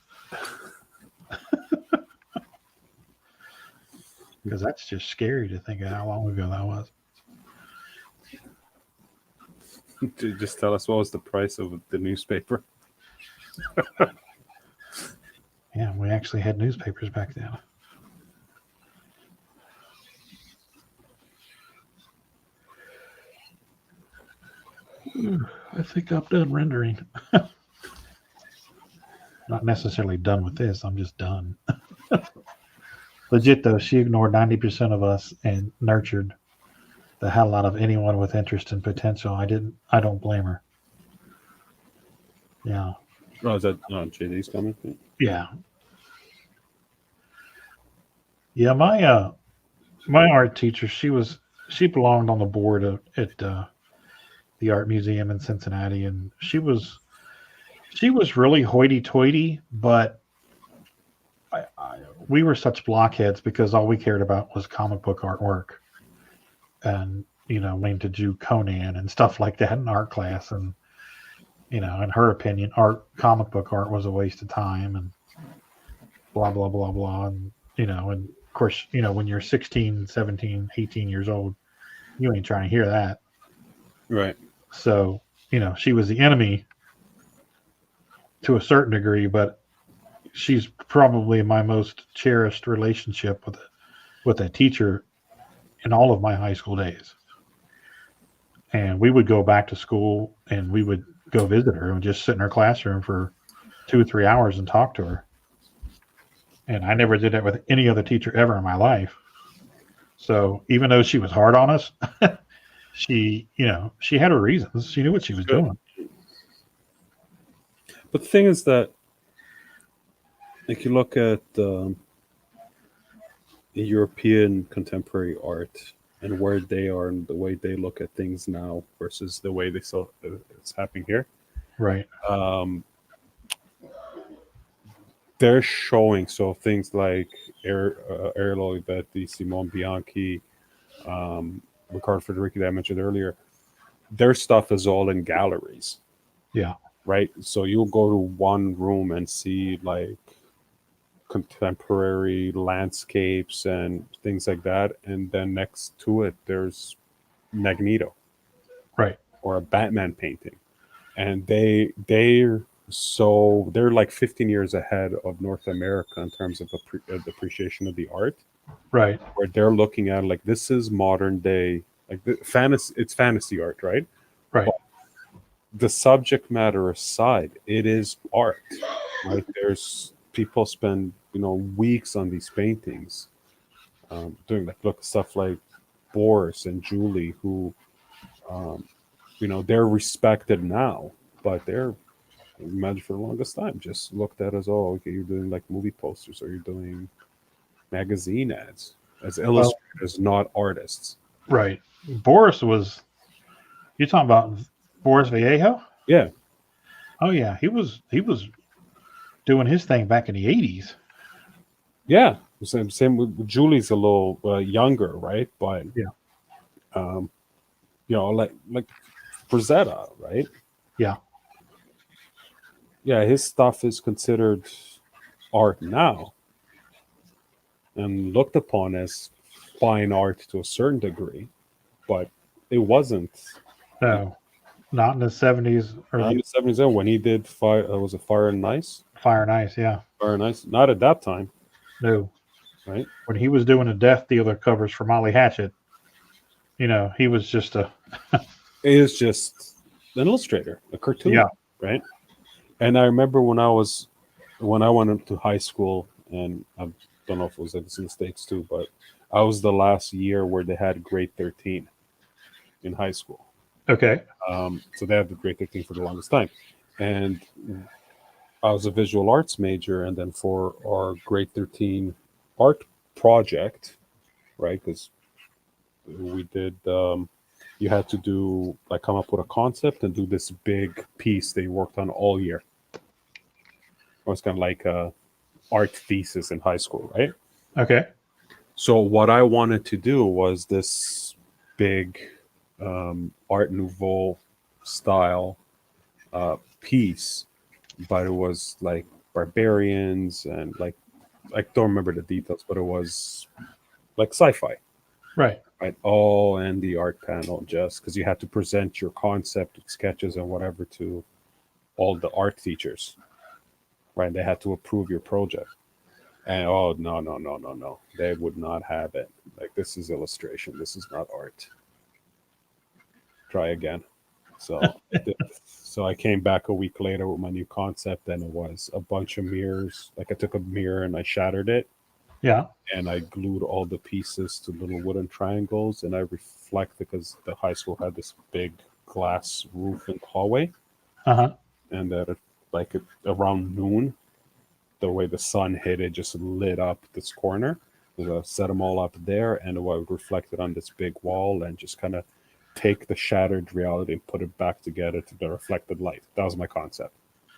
Because that's just scary to think of how long ago that was. Just tell us, what was the price of the newspaper? Yeah, we actually had newspapers back then. I think I'm done rendering. Not necessarily done with this. I'm just done. Legit though, she ignored 90% of us and nurtured the hell out of anyone with interest and potential. I don't blame her. Yeah. Oh, is that JD's coming? Yeah. Yeah, my art teacher, she belonged on the board at the art museum in Cincinnati, and she was really hoity-toity, but we were such blockheads because all we cared about was comic book artwork, and wanting to do Conan and stuff like that in art class, and in her opinion, comic book art was a waste of time, and blah blah blah blah, and and of course, when you're 16, 17, 18 years old, you ain't trying to hear that. Right. So, she was the enemy to a certain degree, but she's probably my most cherished relationship with a teacher in all of my high school days. And we would go back to school and we would go visit her and just sit in her classroom for 2 or 3 hours and talk to her. And I never did that with any other teacher ever in my life. So even though she was hard on us, she had her reasons. She knew what she was doing. But the thing is that, if you look at European contemporary art and where they are and the way they look at things now versus the way they saw it's happening here, right? They're showing things like Erlo Ivetti, Simone Bianchi, Riccardo Federici that I mentioned earlier. Their stuff is all in galleries. Yeah. Right. So you'll go to one room and see like contemporary landscapes and things like that, and then next to it there's Magneto, right, or a Batman painting, and they're like 15 years ahead of North America in terms of the appreciation of the art, right, where they're looking at like, this is modern day, like it's fantasy art, right? But the subject matter aside, it is art, right? There's people spend weeks on these paintings, doing stuff like Boris and Julie, who they're respected now, but they're, imagine, for the longest time just looked at as, oh, okay, you're doing like movie posters, or you're doing magazine ads as illustrators, not artists. Right. Boris was You're talking about Boris Vallejo? Yeah. Oh yeah, he was doing his thing back in the 80s. Yeah. Same with Julie's a little younger, right? But Yeah. like Frazetta, right? Yeah. Yeah, his stuff is considered art now and looked upon as fine art to a certain degree, but it wasn't. No, not in the 70s or In the the 70s, when he did was it Fire and Ice? Fire and Ice. Yeah. Fire and Ice. Not at that time, No. right? When he was doing the Death Dealer covers for Molly Hatchet, he was just a It is just an illustrator, a cartoon, Yeah. right? And I remember when I went into high school, and I don't know if it was like this in the States too, but I was the last year where they had grade 13 in high school. okay. So they had the grade 13 for the longest time. And I was a visual arts major, and then for our grade 13 art project, right? Because we did, you had to do like come up with a concept and do this big piece they worked on all year. It was kind of like a art thesis in high school, right? Okay. So what I wanted to do was this big Art Nouveau style piece, but it was like barbarians and like I don't remember the details, but it was like sci-fi, Right. right? All in the art panel, just because you had to present your concept, sketches, and whatever to all the art teachers, right? They had to approve your project. And oh no, they would not have it. Like, this is illustration, this is not art. Try again. So so I came back a week later with my new concept, and it was a bunch of mirrors. Like, I took a mirror and I shattered it, Yeah. and I glued all the pieces to little wooden triangles, and I reflected, because the high school had this big glass roof in the hallway, Uh-huh. and that around noon, the way the sun hit it just lit up this corner. So I set them all up there, and I would reflect it on this big wall and just kind of take the shattered reality and put it back together to the reflected light. That was my concept.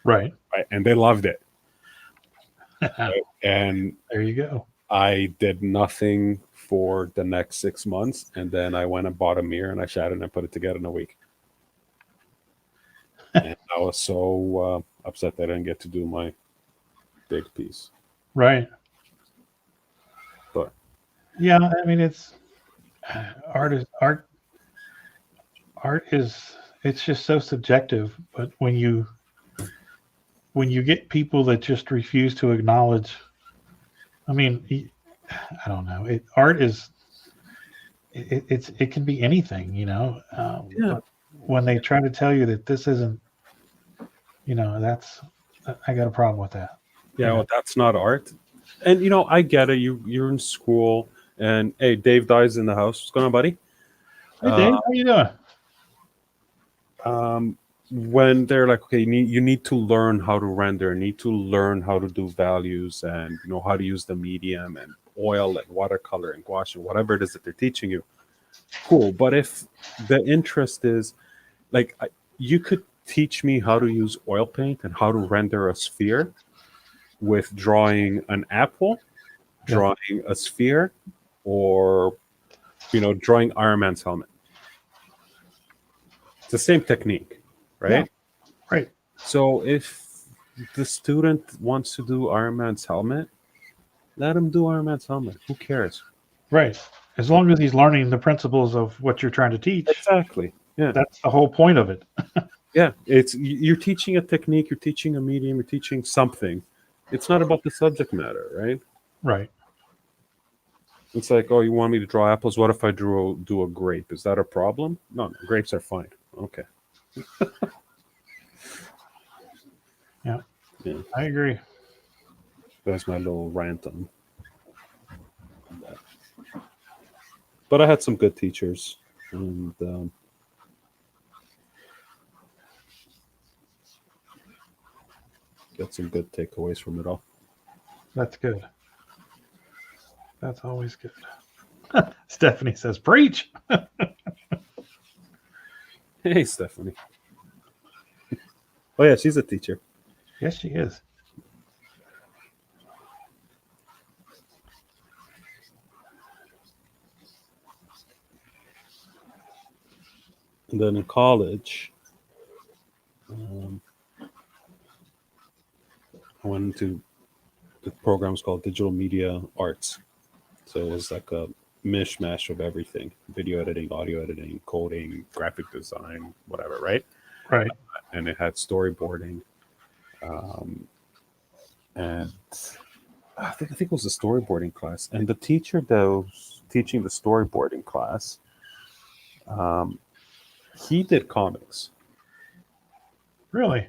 Right. Right? And they loved it. Right? And There you go. I did nothing for the next 6 months, and then I went and bought a mirror and I shattered it and put it together in a week. And I was so upset that I didn't get to do my big piece. Right. But Yeah, I mean, it's art is it's just so subjective, but when you get people that just refuse to acknowledge, I mean, I don't know, art is it can be anything, Yeah. but when they try to tell you that this isn't, I got a problem with that. yeah, well, that's not art. And I get it. You're in school, and hey, Dave Dye's in the house. What's going on, buddy? Hey Dave, how you doing? When they're like, okay, you need to learn how to render, need to learn how to do values, and how to use the medium and oil and watercolor and gouache and whatever it is that they're teaching you. Cool, but if the interest is like, you could teach me how to use oil paint and how to render a sphere with drawing an apple, drawing a sphere, or drawing Iron Man's helmet. It's the same technique, right? Yeah. Right. So if the student wants to do Iron Man's helmet, let him do Iron Man's helmet. Who cares? Right. As long as he's learning the principles of what you're trying to teach. Exactly. Yeah. That's the whole point of it. Yeah. You're teaching a technique, you're teaching a medium, you're teaching something. It's not about the subject matter, right? Right. It's like, oh, you want me to draw apples? What if I do a grape? Is that a problem? No, grapes are fine. Okay. Yeah. Yeah. I agree. That's my little rant on that. But I had some good teachers, and got some good takeaways from it all. That's good. That's always good. Stephanie says, preach. Hey, Stephanie. Oh yeah, she's a teacher. Yes, she is. And then in college, I went into the programs called Digital Media Arts. So it was like a mishmash of everything: video editing, audio editing, coding, graphic design, whatever, right? Right. And it had storyboarding. And I think it was a storyboarding class. And the teacher that was teaching the storyboarding class, he did comics. Really?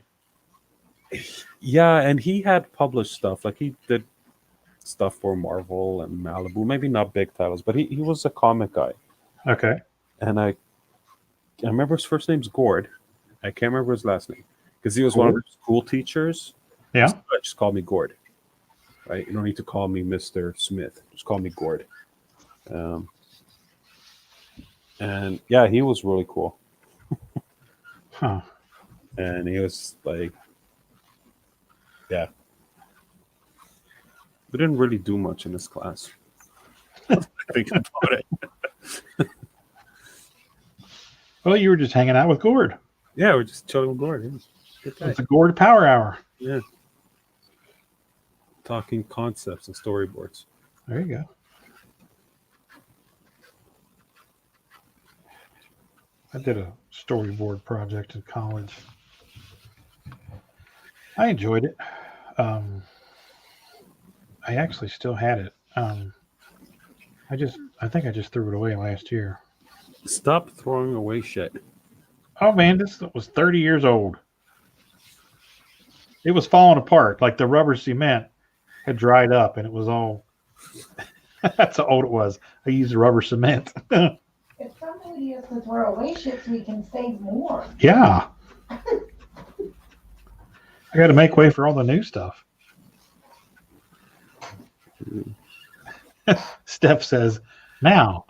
Yeah, and he had published stuff. Like he did stuff for Marvel and Malibu, maybe not big titles, but he was a comic guy. Okay. And I remember his first name's Gord. I can't remember his last name because he was one of the school teachers. Yeah. So just call me Gord. Right? You don't need to call me Mr. Smith. Just call me Gord. And yeah, he was really cool. Huh. And he was like, yeah. We didn't really do much in this class. I think about it. Well, you were just hanging out with Gord. Yeah, we're just chilling with Gord. Yeah. Good guy. It's a Gord Power Hour. Yeah. Talking concepts and storyboards. There you go. I did a storyboard project in college. I enjoyed it. I actually still had it. I think I just threw it away last year. Stop throwing away shit. Oh man, this was 30 years old. It was falling apart. Like the rubber cement had dried up and it was all that's how old it was. I used rubber cement. If somebody has to throw away shit so we can save more. Yeah. I got to make way for all the new stuff. Steph says, now,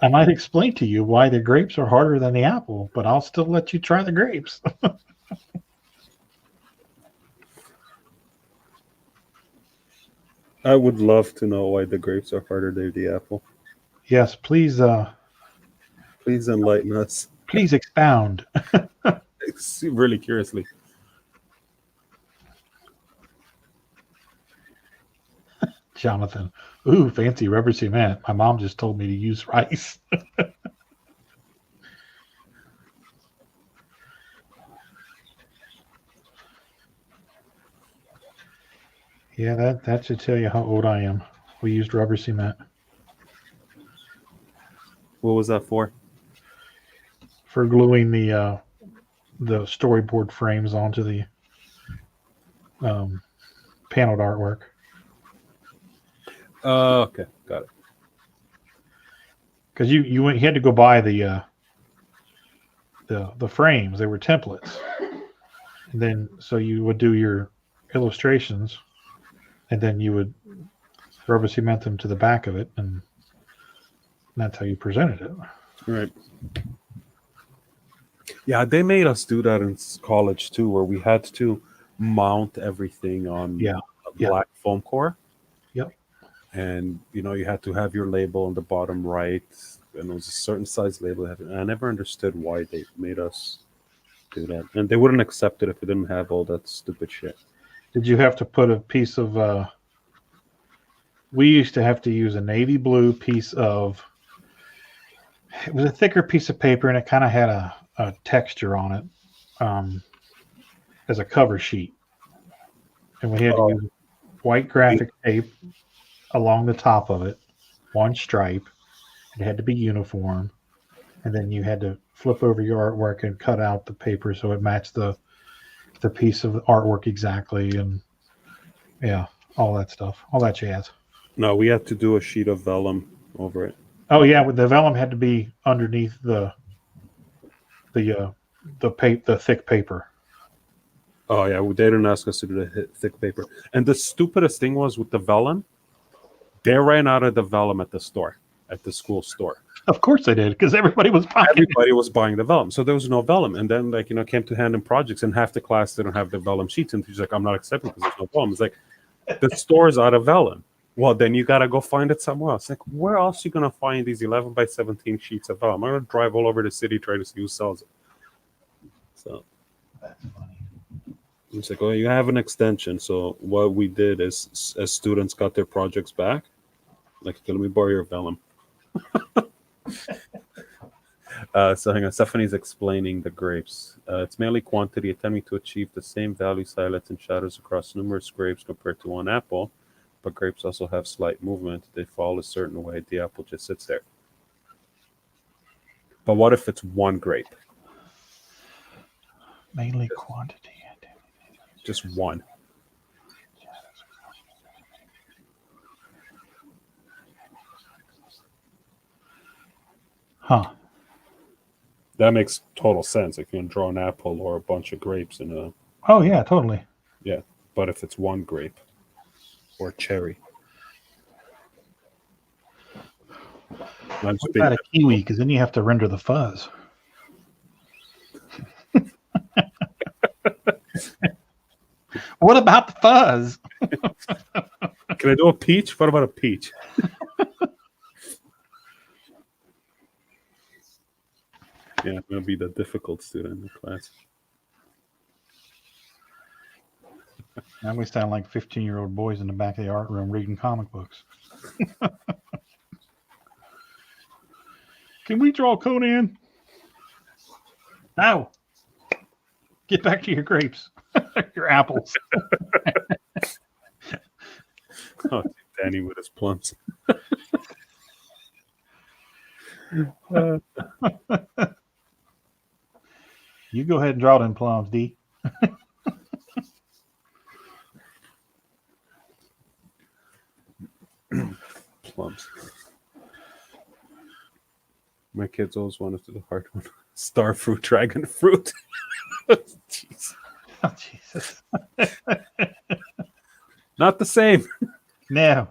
I might explain to you why the grapes are harder than the apple, but I'll still let you try the grapes. I would love to know why the grapes are harder than the apple. Yes, please. Please enlighten us. Please expound. Really curiously. Jonathan, ooh, fancy rubber cement. My mom just told me to use rice. Yeah, that should tell you how old I am. We used rubber cement. What was that for? For gluing the storyboard frames onto the paneled artwork. Okay, got it. Because you had to go buy the frames. They were templates, and then so you would do your illustrations, and then you would rubber cement them to the back of it, and that's how you presented it. Right. Yeah, they made us do that in college too, where we had to mount everything on a black foam core. Yep. And you had to have your label on the bottom right, and it was a certain size label. I never understood why they made us do that, and they wouldn't accept it if it didn't have all that stupid shit. Did you have to put a piece of? We used to have to use a navy blue piece of. It was a thicker piece of paper, and it kind of had a texture on it, as a cover sheet, and we had to use white graphic tape along the top of it, one stripe. It had to be uniform, and then you had to flip over your artwork and cut out the paper so it matched the piece of artwork exactly, and yeah, all that stuff, all that jazz. No, we had to do a sheet of vellum over it. Oh yeah, the vellum had to be underneath the thick paper. Oh yeah, they didn't ask us to do the thick paper. And the stupidest thing was with the vellum, they ran out of the vellum at the store, at the school store. Of course they did, because everybody was buying it. Everybody was buying the vellum, so there was no vellum. And then, like, came to hand in projects, and half the class didn't have the vellum sheets, and she's like, "I'm not accepting because there's no vellum." It's like, the store's out of vellum. Well, then you gotta go find it somewhere else. Like, where else are you gonna find these 11 by 17 sheets of vellum? I'm gonna drive all over the city trying to see who sells it. So That's funny. it's like, well, you have an extension. So what we did is, as students got their projects back, like, okay, let me borrow your vellum. So hang on, Stephanie's explaining the grapes. It's mainly quantity, attempting to achieve the same values, highlights, and shadows across numerous grapes compared to one apple. But grapes also have slight movement. They fall a certain way. The apple just sits there. But what if it's one grape? Mainly quantity. Just one. Huh. That makes total sense. If you can draw an apple or a bunch of grapes in a... Oh, yeah, totally. Yeah. But if it's one grape or cherry. What about a kiwi? Because then you have to render the fuzz. What about the fuzz? Can I do a peach? What about a peach? Yeah, I'm going to be the difficult student in the class. Now we sound like 15-year-old boys in the back of the art room reading comic books. Can we draw Conan? No. Get back to your grapes. Your apples. Oh, Danny with his plums. You go ahead and draw them plums, D. Plums. My kids always wanted to do the hard one. Star fruit, dragon fruit. Jeez. Oh, Jesus. Not the same. No.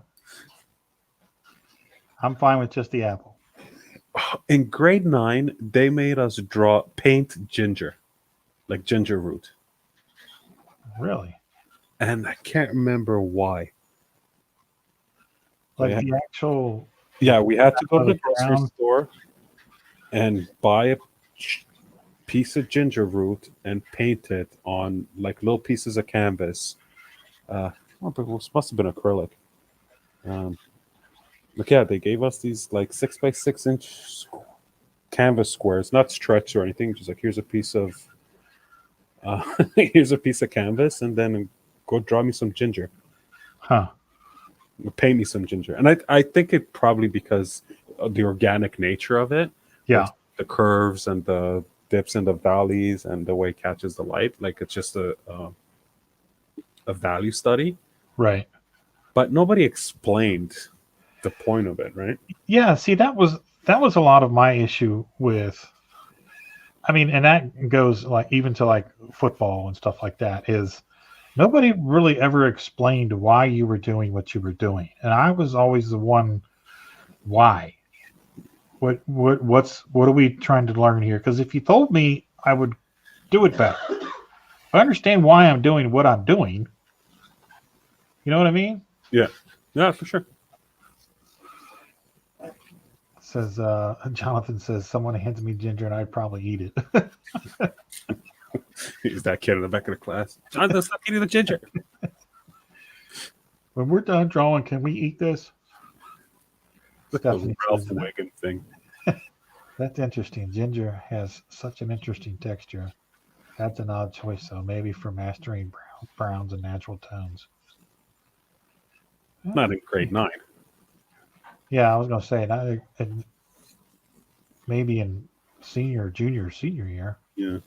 I'm fine with just the apple. In grade 9, they made us paint ginger, like ginger root. Really? And I can't remember why. Like Yeah. the actual... Yeah, we had to go to the Brown. grocery store and buy a piece of ginger root and paint it on like little pieces of canvas. But it must have been acrylic. But yeah, they gave us these like 6 by 6 inch canvas squares, not stretched or anything. Just like, here's a piece of here's a piece of canvas, and then go draw me some ginger. Huh. Paint me some ginger. And I think it probably because of the organic nature of it. Yeah. The curves and the dips and the valleys and the way it catches the light. Like, it's just a value study. Right. But nobody explained the point of it, right? Yeah, see, that was a lot of my issue with, I mean, and that goes like even to like football and stuff like that, is nobody really ever explained why you were doing what you were doing. And I was always the one, why? What are we trying to learn here? Because if you told me, I would do it better. I understand why I'm doing what I'm doing. You know what I mean? Yeah. Yeah, for sure. Says Jonathan says, someone hands me ginger and I'd probably eat it. He's that kid in the back of the class. Jonathan, stop eating the ginger. When we're done drawing, can we eat this? Look at the Ralph Wiggum thing. That's interesting. Ginger has such an interesting texture. That's an odd choice, though. Maybe for mastering browns and natural tones. Not in grade 9. Yeah, I was going to say, maybe in senior year. Yeah.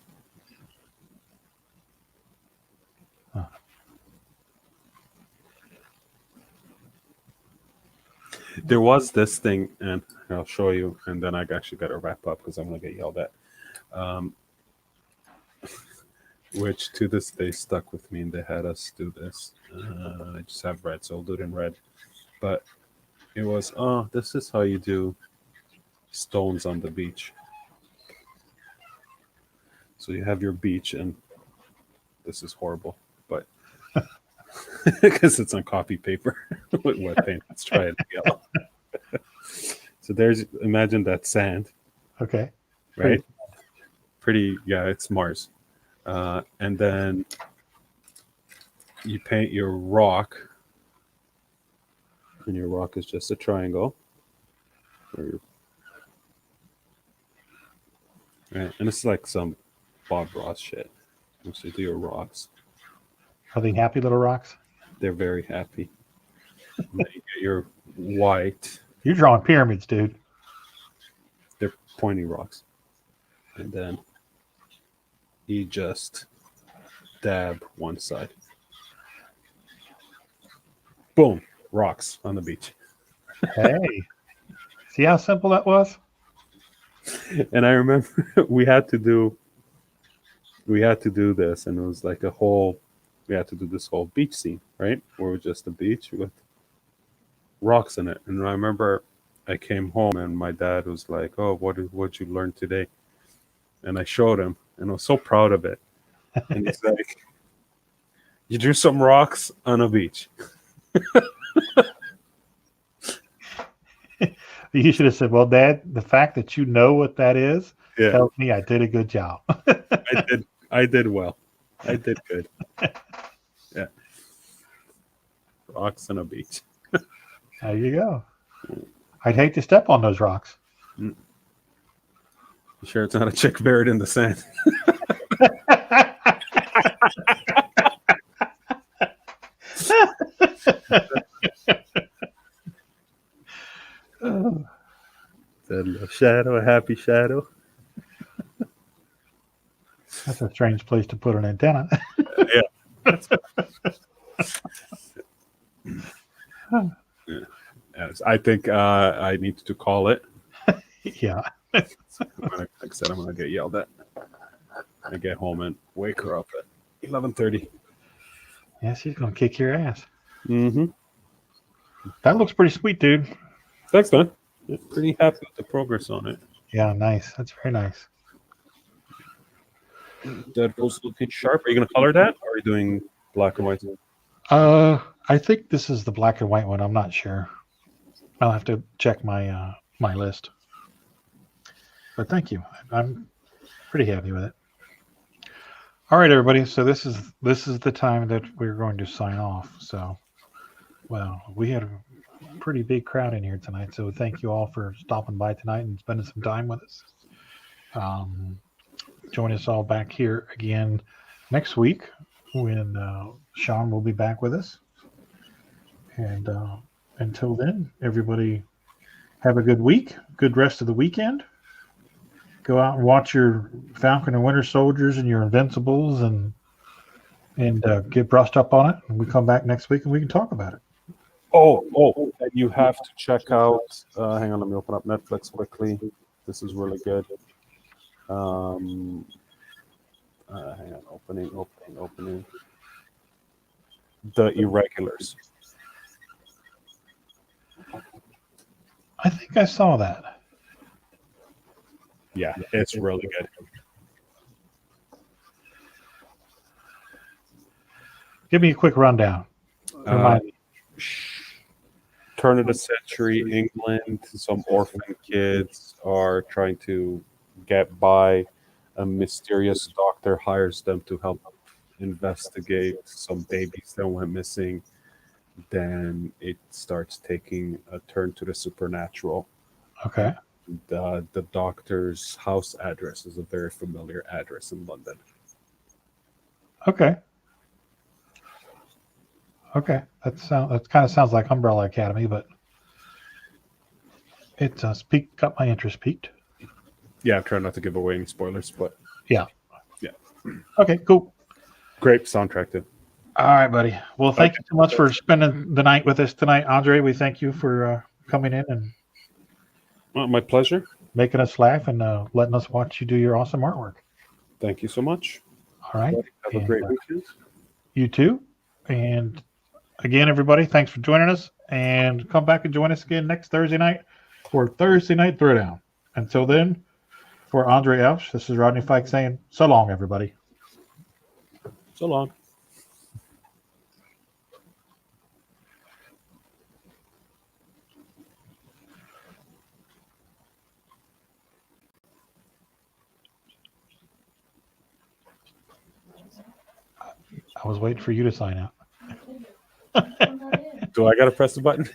Huh. There was this thing, and I'll show you, and then I actually got to wrap up because I'm going to get yelled at. Which to this day stuck with me, and they had us do this. I just have red, so I'll do it in red. But it was, this is how you do stones on the beach. So you have your beach, and this is horrible, but because it's on copy paper with wet paint. Let's try it yellow. So imagine that sand. Okay. Right? Pretty, yeah, it's Mars. And then you paint your rock, and your rock is just a triangle. Right? And it's like some Bob Ross shit. So you do your rocks. Are they happy little rocks? They're very happy. And then you get your white. You're drawing pyramids, dude. They're pointy rocks. And then you just dab one side. Boom. Rocks on the beach. Hey. See how simple that was? And I remember we had to do this, and it was like we had to do this whole beach scene, right? Where it was just a beach with rocks in it. And I remember I came home and my dad was like, "Oh, what'd you learn today?" And I showed him, and I was so proud of it. And he's like, "You drew some rocks on a beach." You should have said, "Well, Dad, the fact that you know what that is tells me I did a good job." I did well. I did good. Yeah. Rocks on a beach. There you go. I'd hate to step on those rocks. You sure it's not a chick buried in the sand? A shadow, a happy shadow. That's a strange place to put an antenna. Yeah. Yes, I think I need to call it. Yeah. Like I said, I'm gonna get yelled at. I get home and wake her up at 11:30. Yeah, she's gonna kick your ass. Mm-hmm. That looks pretty sweet, dude. Thanks, man. Pretty happy with the progress on it. Yeah, nice. That's very nice. That goes looking sharp. Are you gonna color that, or are you doing black and white? I think this is the black and white one. I'm not sure. I'll have to check my my list. But thank you. I'm pretty happy with it. All right, everybody. So this is the time that we're going to sign off. So, well, we had a pretty big crowd in here tonight. So thank you all for stopping by tonight and spending some time with us. Join us all back here again next week when Sean will be back with us. And until then, everybody have a good week, good rest of the weekend. Go out and watch your Falcon and Winter Soldiers and your Invincibles and get brushed up on it. And we come back next week and we can talk about it. Oh, you have to check out. Hang on, let me open up Netflix quickly. This is really good. Hang on, opening. The Irregulars. I think I saw that. Yeah, it's really good. Give me a quick rundown. Remind me. Turn of the century England, some orphan kids are trying to get by. A mysterious doctor hires them to help investigate some babies that went missing. Then it starts taking a turn to the supernatural. Okay. The doctor's house address is a very familiar address in London. Okay. That kind of sounds like Umbrella Academy, but it got my interest peaked. Yeah, I'm trying not to give away any spoilers, but yeah. Yeah. Okay, cool. Great soundtrack too. All right, buddy. Well, thank you so much for spending the night with us tonight, Andre. We thank you for coming in and my pleasure. Making us laugh and letting us watch you do your awesome artwork. Thank you so much. All right. Have a great weekend. You too. And again, everybody, thanks for joining us. And come back and join us again next Thursday night for Thursday Night Throwdown. Until then, for Andre Elsh, this is Rodney Fike saying so long, everybody. So long. I was waiting for you to sign out. Do I got to press the button?